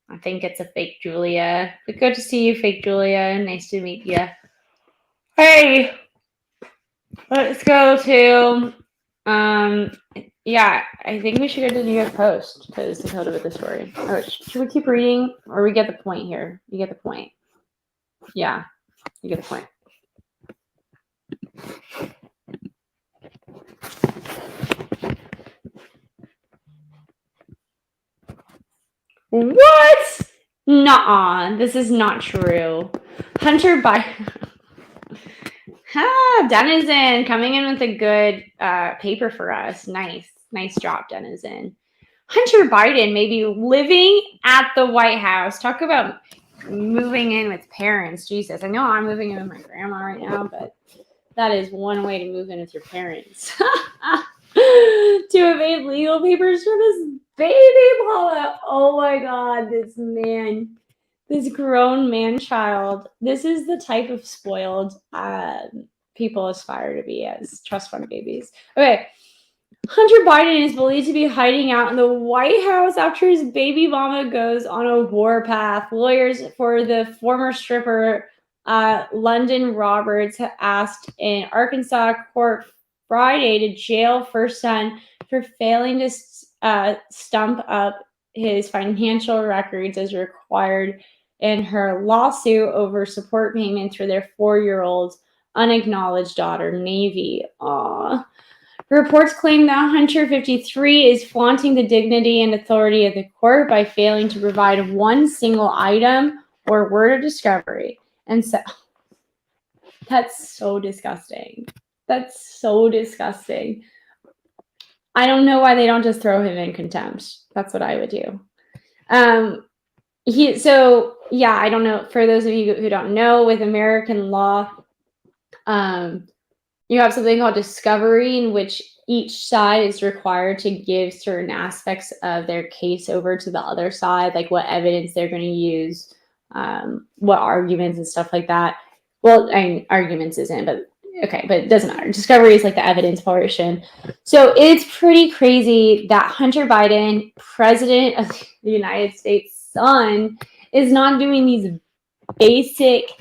I think it's a fake Julia. But good to see you, fake Julia. Nice to meet you. Hey, let's go to, yeah, I think we should go to the New York Post because they told about the story. Oh, should we keep reading or we get the point here? You get the point. Yeah, you get the point. What? Nuh-uh. This is not true. Hunter Biden. Denizen coming in with a good paper for us. Nice job, Denizen. Hunter Biden may be living at the White House. Talk about moving in with parents. Jesus, I know I'm moving in with my grandma right now, but that is one way to move in with your parents. To evade legal papers from his baby mama. Oh my God, this man. This grown man child. This is the type of spoiled people aspire to be as trust fund babies. Okay. Hunter Biden is believed to be hiding out in the White House after his baby mama goes on a warpath. Lawyers for the former stripper London Roberts asked an Arkansas court Friday to jail first son for failing to stump up his financial records as required in her lawsuit over support payments for their 4-year-old unacknowledged daughter, Navy. Aww. Reports claim that Hunter, 53, is flaunting the dignity and authority of the court by failing to provide one single item or word of discovery. And so, that's so disgusting. That's so disgusting. I don't know why they don't just throw him in contempt. That's what I would do. I don't know. For those of you who don't know, with American law, you have something called discovery, in which each side is required to give certain aspects of their case over to the other side, like what evidence they're going to use, what arguments and stuff like that. Well, arguments isn't, but okay, but it doesn't matter. Discovery is like the evidence portion. So it's pretty crazy that Hunter Biden, president of the United States' son, is not doing these basic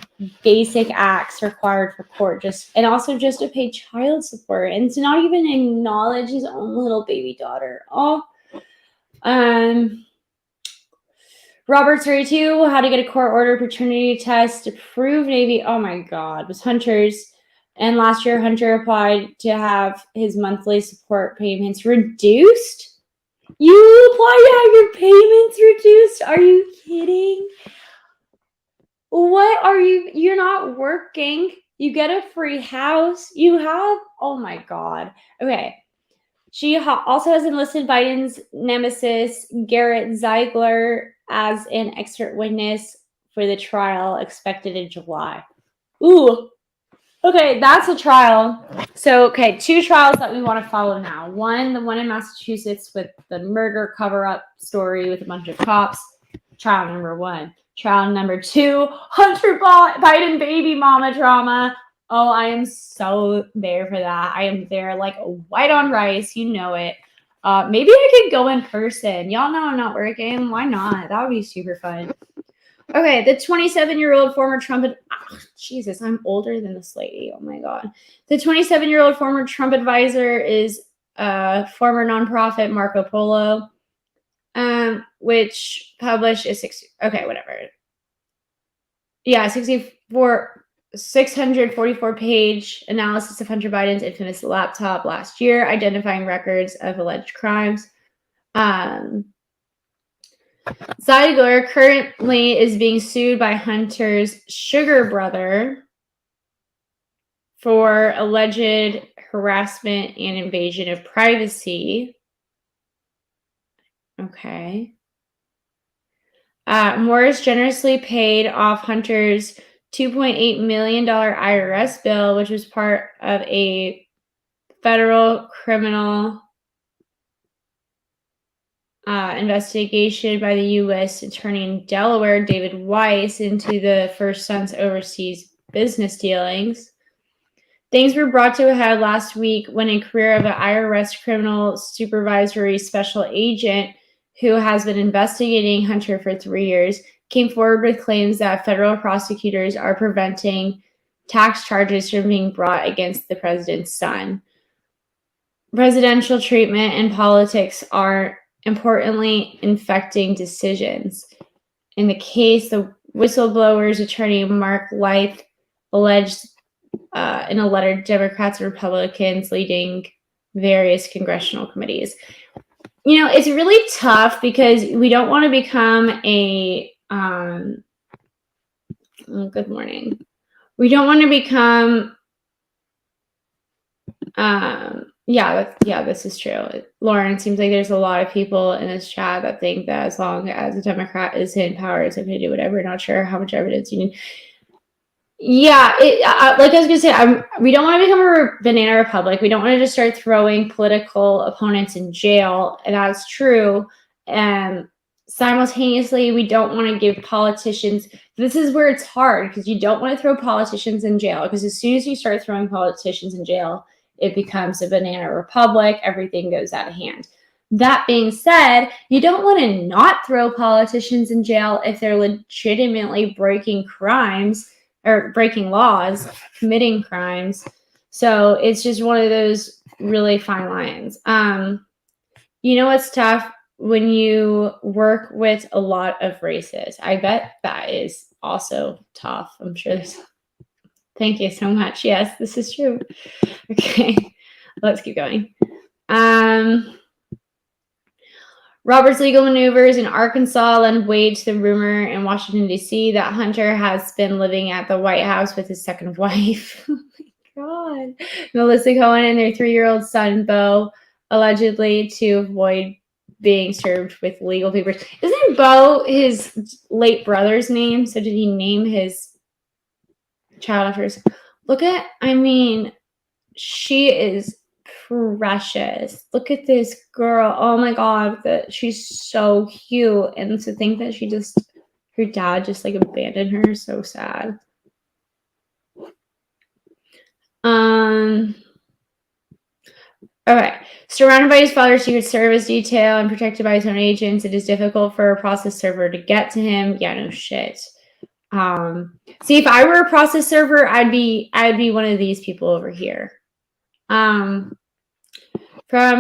acts required for court, and also just to pay child support and to not even acknowledge his own little baby daughter. Robert 32 had to get a court order paternity test to prove Navy. Oh my God, was Hunter's. And last year, Hunter applied to have his monthly support payments reduced. You apply to have your payments reduced? Are you kidding? What are you? You're not working. You get a free house. You have, oh my God. Okay. She also has enlisted Biden's nemesis, Garrett Ziegler, as an expert witness for the trial expected in July. Ooh. Okay, that's a trial. So, okay, 2 trials that we want to follow now. One, the one in Massachusetts with the murder cover-up story with a bunch of cops. Trial number 1. Trial number 2, Hunter Biden baby mama drama. Oh, I am so there for that. I am there like white on rice. You know it. Maybe I could go in person. Y'all know I'm not working. Why not? That would be super fun. Okay, the 27-year-old former Trump... Jesus, I'm older than this lady. Oh, my God. The 27-year-old former Trump advisor is former nonprofit Marco Polo, which published a 644-page analysis of Hunter Biden's infamous laptop last year, identifying records of alleged crimes. Ziegler currently is being sued by Hunter's sugar brother for alleged harassment and invasion of privacy. Okay. Morris generously paid off Hunter's $2.8 million IRS bill, which was part of a federal criminal investigation by the U.S. Attorney in Delaware, David Weiss, into the first son's overseas business dealings. Things were brought to a head last week when a career of an IRS criminal supervisory special agent who has been investigating Hunter for 3 years came forward with claims that federal prosecutors are preventing tax charges from being brought against the president's son. Presidential treatment and politics are importantly infecting decisions. In the case, the whistleblower's attorney, Mark Leith, alleged in a letter to Democrats and Republicans leading various congressional committees. it's really tough because we don't want to become a good morning. We don't want to become this is true. Lauren, seems like there's a lot of people in this chat that think that as long as a Democrat is in power, it's okay to do whatever. Not sure how much evidence you need. Yeah, like I was gonna say, we don't want to become a banana republic. We don't want to just start throwing political opponents in jail, and that's true. And simultaneously, we don't want to give politicians. This is where it's hard because you don't want to throw politicians in jail, because as soon as you start throwing politicians in jail, it becomes a banana republic. Everything goes out of hand. That being said, you don't want to not throw politicians in jail if they're legitimately breaking crimes or breaking laws, committing crimes. So it's just one of those really fine lines. It's tough when you work with a lot of races. I bet that is also tough. I'm sure there's. Thank you so much. Yes, this is true. Okay, let's keep going. Robert's legal maneuvers in Arkansas lend weight to the rumor in Washington, D.C. that Hunter has been living at the White House with his second wife. Oh my God. Melissa Cohen and their 3-year-old son, Beau, allegedly to avoid being served with legal papers. Isn't Beau his late brother's name? So did he name his child after his? She is precious. Look at this girl. Oh my God, she's so cute. And to think that her dad just like abandoned her is so sad. Okay. Surrounded by his father's Secret Service detail and protected by his own agents, it is difficult for a process server to get to him. Yeah, no shit. See, if I were a process server, I'd be one of these people over here. From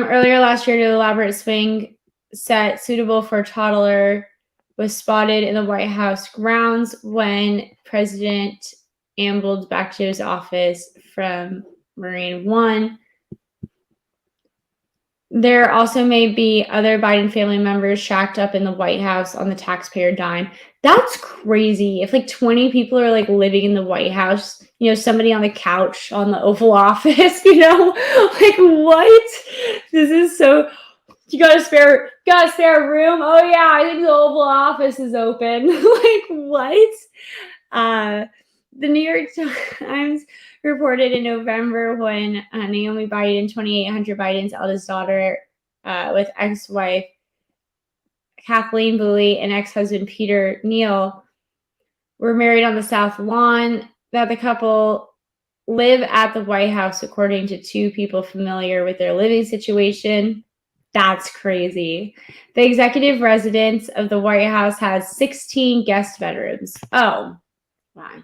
earlier last year to the elaborate swing set suitable for a toddler was spotted in the White House grounds when President ambled back to his office from Marine One. There also may be other Biden family members shacked up in the White House on the taxpayer dime. That's crazy. If like 20 people are like living in the White House, somebody on the couch on the Oval Office, like what? This is so. You got a spare room? Oh yeah, I think the Oval Office is open. Like what? The New York Times reported in November when Naomi Biden, 28, Hunter Biden's eldest daughter, with ex-wife Kathleen Bowie and ex-husband Peter Neal, were married on the South Lawn, that the couple live at the White House, according to 2 people familiar with their living situation. That's crazy. The executive residence of the White House has 16 guest bedrooms. Oh, wow.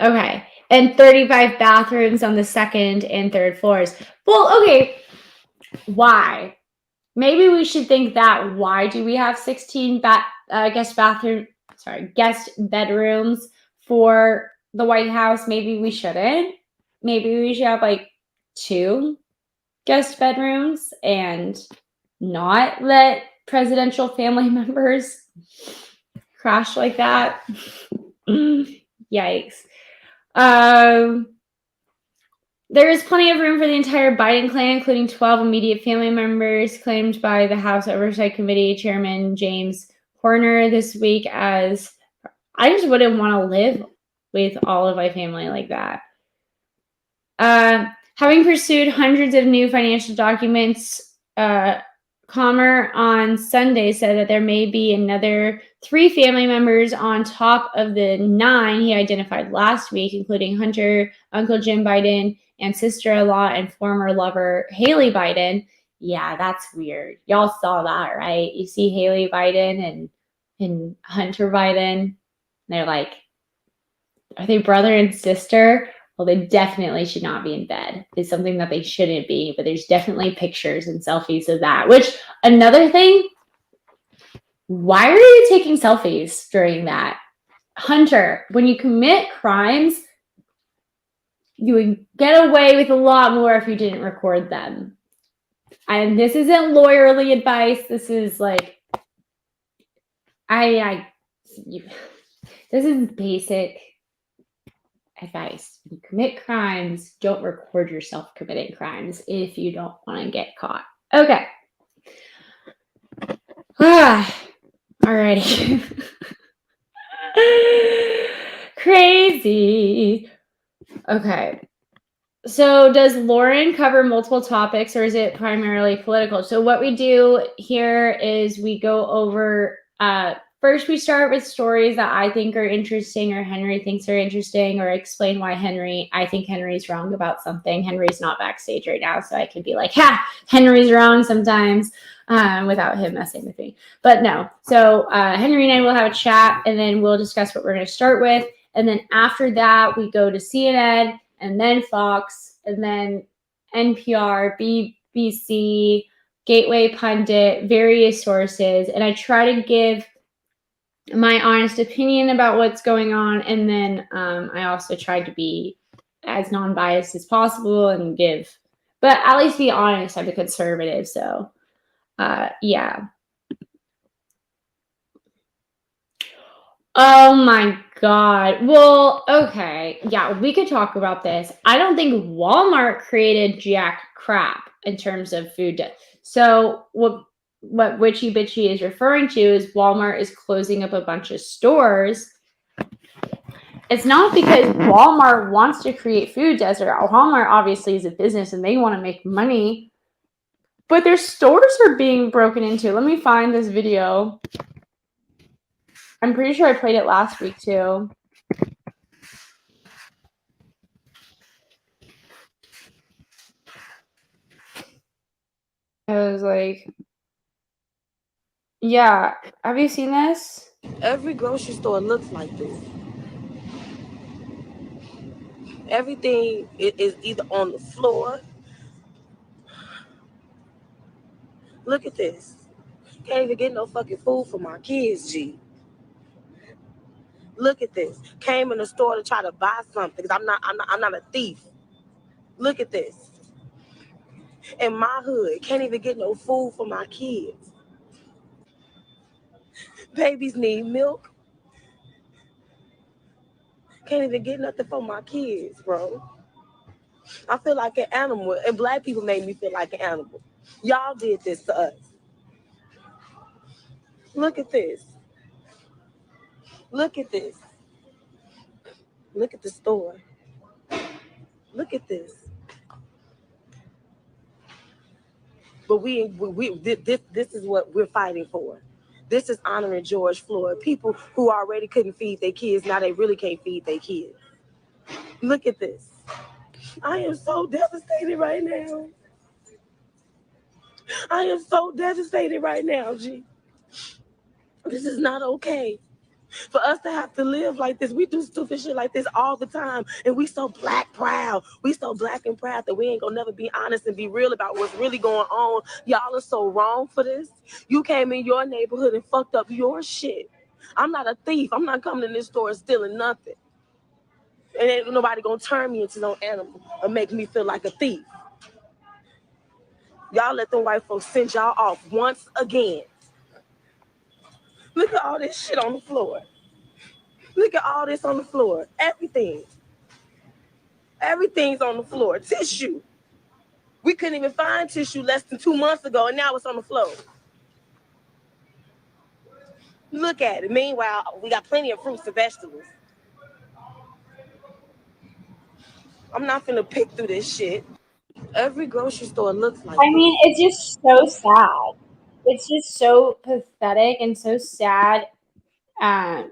Okay. And 35 bathrooms on the 2nd and 3rd floors. Well, okay. Why? Maybe we should think that. Why do we have 16 guest bedrooms for the White House? Maybe we shouldn't. Maybe we should have like 2 guest bedrooms and not let presidential family members crash like that. Yikes. There is plenty of room for the entire Biden clan, including 12 immediate family members, claimed by the House Oversight Committee Chairman James Horner this week, as I just wouldn't want to live with all of my family like that. Having pursued hundreds of new financial documents, Comer on Sunday said that there may be another 3 family members on top of the 9 he identified last week, including Hunter, Uncle Jim Biden, and sister-in-law and former lover Haley Biden. Yeah, that's weird. Y'all saw that, right? You see Haley Biden and Hunter Biden. They're like, are they brother and sister? Well, they definitely should not be in bed. It's something that they shouldn't be, but there's definitely pictures and selfies of that. Which, another thing, why are you taking selfies during that? Hunter, when you commit crimes, you would get away with a lot more if you didn't record them. And this isn't lawyerly advice. This is like, this is basic advice. When you commit crimes, don't record yourself committing crimes if you don't want to get caught. Okay. Alrighty. Crazy. Okay. So does Lauren cover multiple topics, or is it primarily political? So what we do here is we go over, first we start with stories that I think are interesting or Henry thinks are interesting, or explain why I think Henry's wrong about something. Henry's not backstage right now, so I can be like, ha, Henry's wrong sometimes, without him messing with me. But no, so Henry and I will have a chat, and then we'll discuss what we're going to start with. And then after that, we go to CNN, and then Fox, and then NPR, BBC, Gateway Pundit, various sources. And I try to give my honest opinion about what's going on. And then I also try to be as non-biased as possible and but at least be honest. I'm a conservative, so yeah. Oh my God. Well, okay. Yeah, we could talk about this. I don't think Walmart created jack crap in terms of food. So what Witchy Bitchy is referring to is Walmart is closing up a bunch of stores. It's not because Walmart wants to create food desert. Walmart obviously is a business and they want to make money. But their stores are being broken into. Let me find this video. I'm pretty sure I played it last week too. I was like, yeah, have you seen this? Every grocery store looks like this. Everything is either on the floor. Look at this. Can't even get no fucking food for my kids, G. Look at this. Came in the store to try to buy something because I'm not a thief. Look at this. In my hood, can't even get no food for my kids. Babies need milk. Can't even get nothing for my kids, bro. I feel like an animal, and black people made me feel like an animal. Y'all did this to us. Look at this. Look at this. Look at the store. Look at this. But this is what we're fighting for. This is honoring George Floyd. People who already couldn't feed their kids, now they really can't feed their kids. Look at this. I am so devastated right now. I am so devastated right now, G. This is not okay. For us to have to live like this, we do stupid shit like this all the time. And we so black proud. We so black and proud that we ain't gonna never be honest and be real about what's really going on. Y'all are so wrong for this. You came in your neighborhood and fucked up your shit. I'm not a thief. I'm not coming in this store and stealing nothing. And ain't nobody gonna turn me into no animal or make me feel like a thief. Y'all let them white folks send y'all off once again. Look at all this shit on the floor. Look at all this on the floor. Everything. Everything's on the floor. Tissue. We couldn't even find tissue less than 2 months ago, and now it's on the floor. Look at it. Meanwhile, we got plenty of fruits and vegetables. I'm not finna pick through this shit. Every grocery store looks like I mean, it's just so sad. It's just so pathetic and so sad. And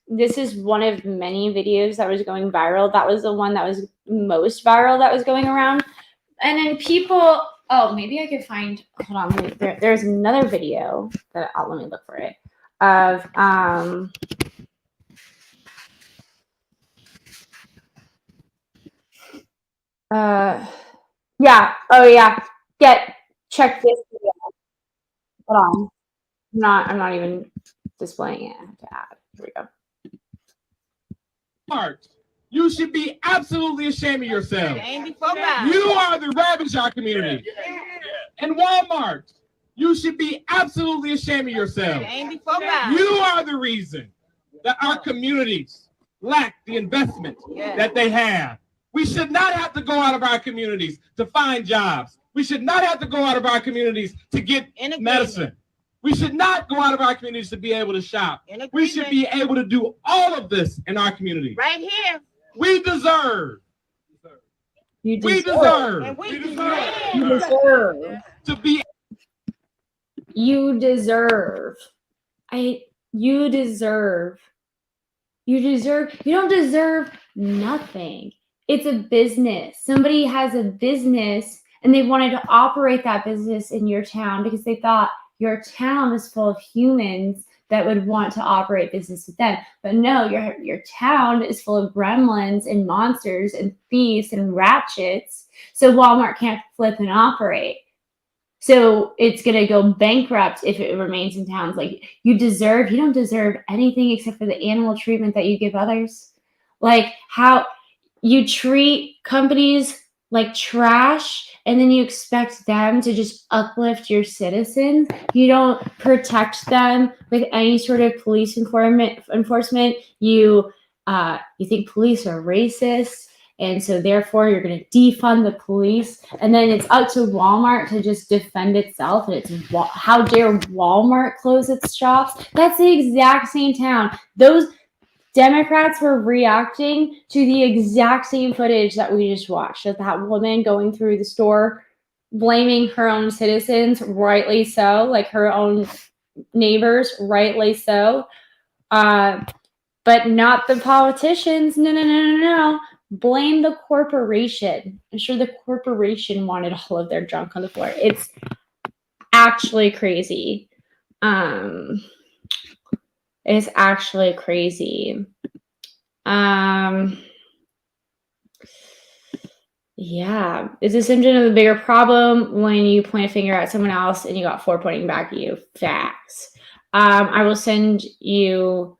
this is one of many videos that was going viral. That was the one that was most viral that was going around. And then people, maybe I could find, hold on, there's another video that, let me look for it, of, yeah, oh yeah, check this video. Hold on, I'm not even displaying it. I have to add. Here we go. Smart. You should be absolutely ashamed of yourself. Ain't before God. You are the ravage our community. And Walmart, you should be absolutely ashamed of yourself. Ain't before God. You are the reason that our communities lack the investment that they have. We should not have to go out of our communities to find jobs. We should not have to go out of our communities to get medicine. We should not go out of our communities to be able to shop. We should be able to do all of this in our community. Right here. We deserve. You We deserve. And deserve. we deserve. You deserve. To be. You deserve. You deserve. You deserve. You don't deserve nothing. It's a business. Somebody has a business and they wanted to operate that business in your town because they thought your town is full of humans that would want to operate business with them. But no, your town is full of gremlins and monsters and thieves and ratchets. So Walmart can't flip and operate. So it's going to go bankrupt if it remains in towns. Like you don't deserve anything except for the animal treatment that you give others. Like how you treat companies like trash and then you expect them to just uplift your citizens. You don't protect them with any sort of police enforcement. You think police are racist. And so therefore you're going to defund the police. And then it's up to Walmart to just defend itself. And it's how dare Walmart close its shops? That's the exact same town. Those Democrats were reacting to the exact same footage that we just watched of that woman going through the store, blaming her own citizens, rightly so, like her own neighbors, rightly so, but not the politicians. No. Blame the corporation. I'm sure the corporation wanted all of their junk on the floor. It's actually crazy. It's actually crazy. Yeah. It's a symptom of a bigger problem when you point a finger at someone else and you got 4 pointing back at you. Facts. I will send you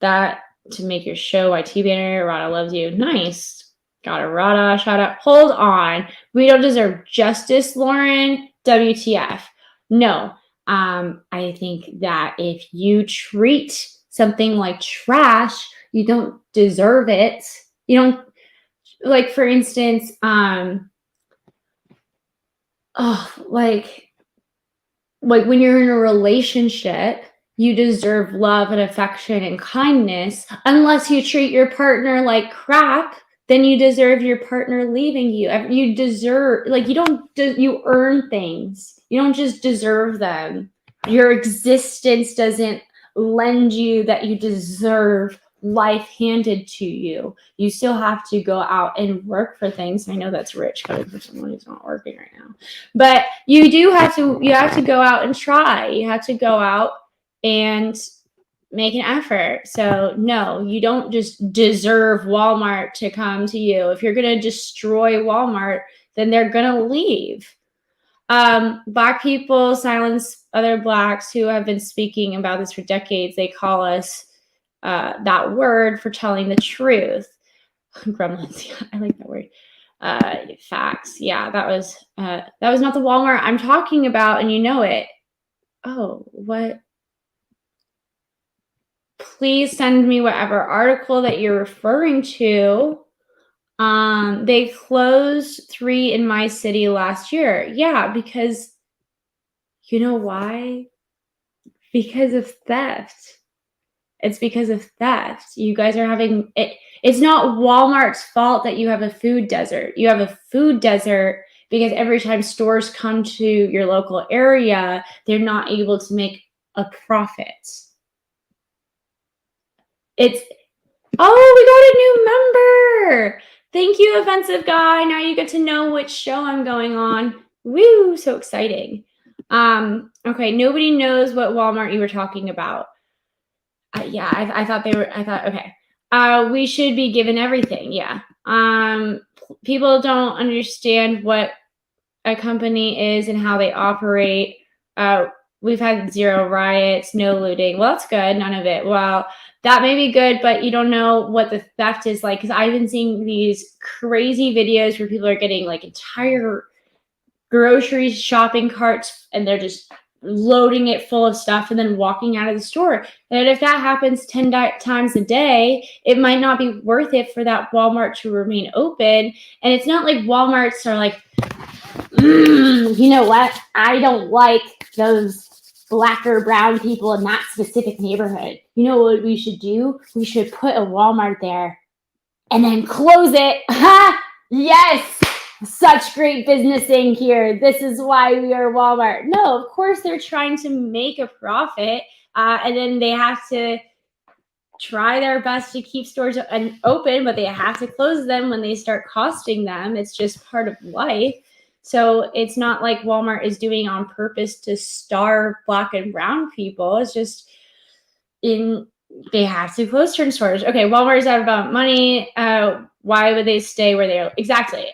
that to make your show YT banner. Rada loves you. Nice. Got a Rada shout out. Hold on. We don't deserve justice, Lauren. WTF. No. I think that if you treat something like trash, you don't deserve it. You don't, like, for instance, like when you're in a relationship, you deserve love and affection and kindness. Unless you treat your partner like crap, then you deserve your partner leaving you. You deserve, like, you earn things. You don't just deserve them. Your existence doesn't lend you that you deserve life handed to you. You still have to go out and work for things. I know that's rich coming from someone who's not working right now. But you have to go out and try. You have to go out and make an effort. So no, you don't just deserve Walmart to come to you. If you're going to destroy Walmart, then they're going to leave. Black people silence other Blacks who have been speaking about this for decades. They call us that word for telling the truth. Gremlins. Yeah, I like that word. Facts. Yeah, that was not the Walmart I'm talking about, and you know it. Oh, what? Please send me whatever article that you're referring to. They closed 3 in my city last year. Yeah, because you know why? Because of theft. It's because of theft. You guys are having it. It's not Walmart's fault that you have a food desert. You have a food desert because every time stores come to your local area, they're not able to make a profit. We got a new member. Thank you, Offensive Guy. Now you get to know which show I'm going on. Woo, so exciting. Okay, nobody knows what Walmart you were talking about. Yeah, I thought okay. We should be given everything. Yeah. People don't understand what a company is and how they operate. we've had 0 riots, no looting. Well, that's good. None of it. Well, that may be good, but you don't know what the theft is like. Because I've been seeing these crazy videos where people are getting like entire grocery shopping carts and they're just loading it full of stuff and then walking out of the store. And if that happens 10 times a day, it might not be worth it for that Walmart to remain open. And it's not like Walmarts are like, you know what? I don't like those black or brown people in that specific neighborhood. You know what we should do? We should put a Walmart there and then close it. Ha! Yes! Such great businessing here. This is why we are Walmart. No, of course they're trying to make a profit, and then they have to try their best to keep stores open, but they have to close them when they start costing them. It's just part of life. So it's not like Walmart is doing on purpose to starve black and brown people. It's just they have to close certain stores. Okay, Walmart is out about money. Why would they stay where they are? Exactly.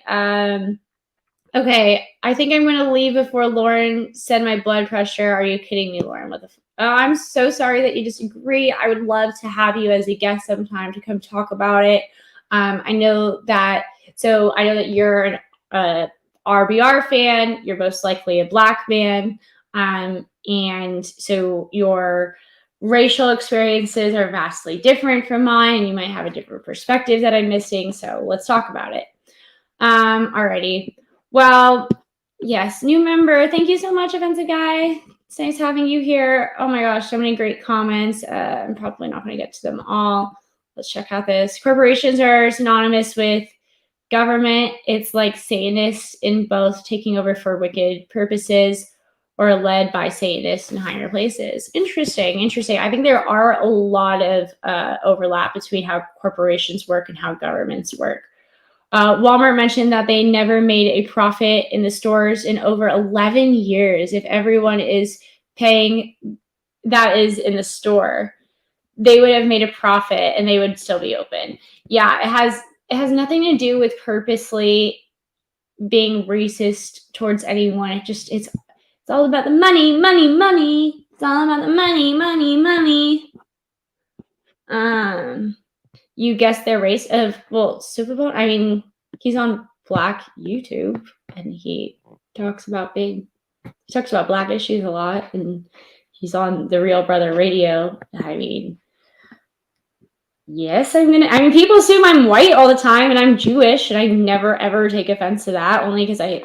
Okay, I think I'm going to leave before Lauren said my blood pressure. Are you kidding me, Lauren? What the I'm so sorry that you disagree. I would love to have you as a guest sometime to come talk about it. I know that you're an RBR fan. You're most likely a black man. And so your racial experiences are vastly different from mine, and you might have a different perspective that I'm missing. So let's talk about it. Alrighty. Well, yes, new member. Thank you so much, Offensive Guy. It's nice having you here. Oh my gosh, so many great comments. I'm probably not going to get to them all. Let's check out this. Corporations are synonymous with government. It's like Satanists in both taking over for wicked purposes or led by Satanists in higher places. Interesting. I think there are a lot of overlap between how corporations work and how governments work. Walmart mentioned that they never made a profit in the stores in over 11 years. If everyone is paying that is in the store, they would have made a profit and they would still be open. Yeah, it has nothing to do with purposely being racist towards anyone. It's all about the money. It's all about the money. You guessed their race of, Superbone. I mean, he's on Black YouTube and he talks about Black issues a lot, and he's on the Real Brother Radio. I mean, yes, people assume I'm white all the time and I'm Jewish, and I never ever take offense to that, only because I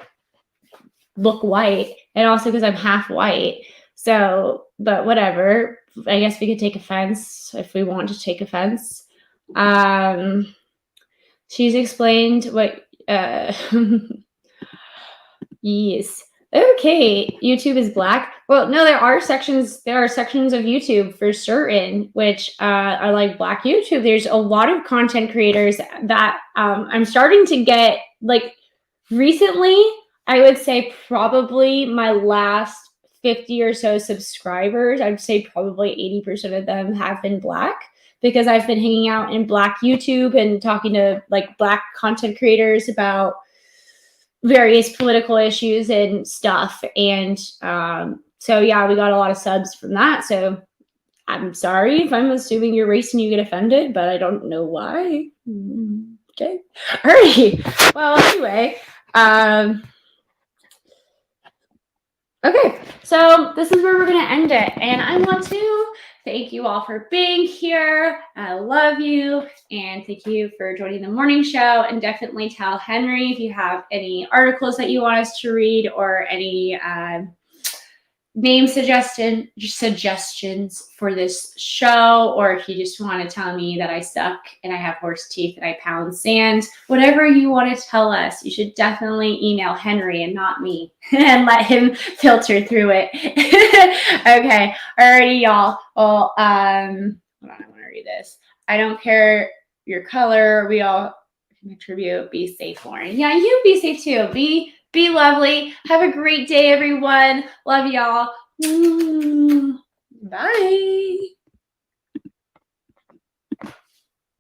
look white and also because I'm half white. So, but whatever. I guess we could take offense if we want to take offense. She's explained what yes. Okay, YouTube is black. Well, no, there are sections of YouTube for certain which are like Black YouTube. There's a lot of content creators that I'm starting to get, like, recently. I would say probably my last 50 or so subscribers, I'd say probably 80% of them have been Black, because I've been hanging out in Black YouTube and talking to like Black content creators about various political issues and stuff. And so yeah, we got a lot of subs from that. So I'm sorry if I'm assuming your race and you get offended, but I don't know why. Okay. All right. Well, anyway, okay, so this is where we're going to end it. And I want to thank you all for being here. I love you. And thank you for joining the morning show. And definitely tell Henry if you have any articles that you want us to read or any name suggestions for this show, or if you just want to tell me that I suck and I have horse teeth and I pound sand, whatever you want to tell us, you should definitely email Henry and not me and let him filter through it. Okay. Alrighty, y'all. Well, hold on, I want to read this. I don't care your color. We all contribute. Be safe, Lauren. Yeah, you be safe too. Be lovely. Have a great day, everyone. Love y'all. Bye.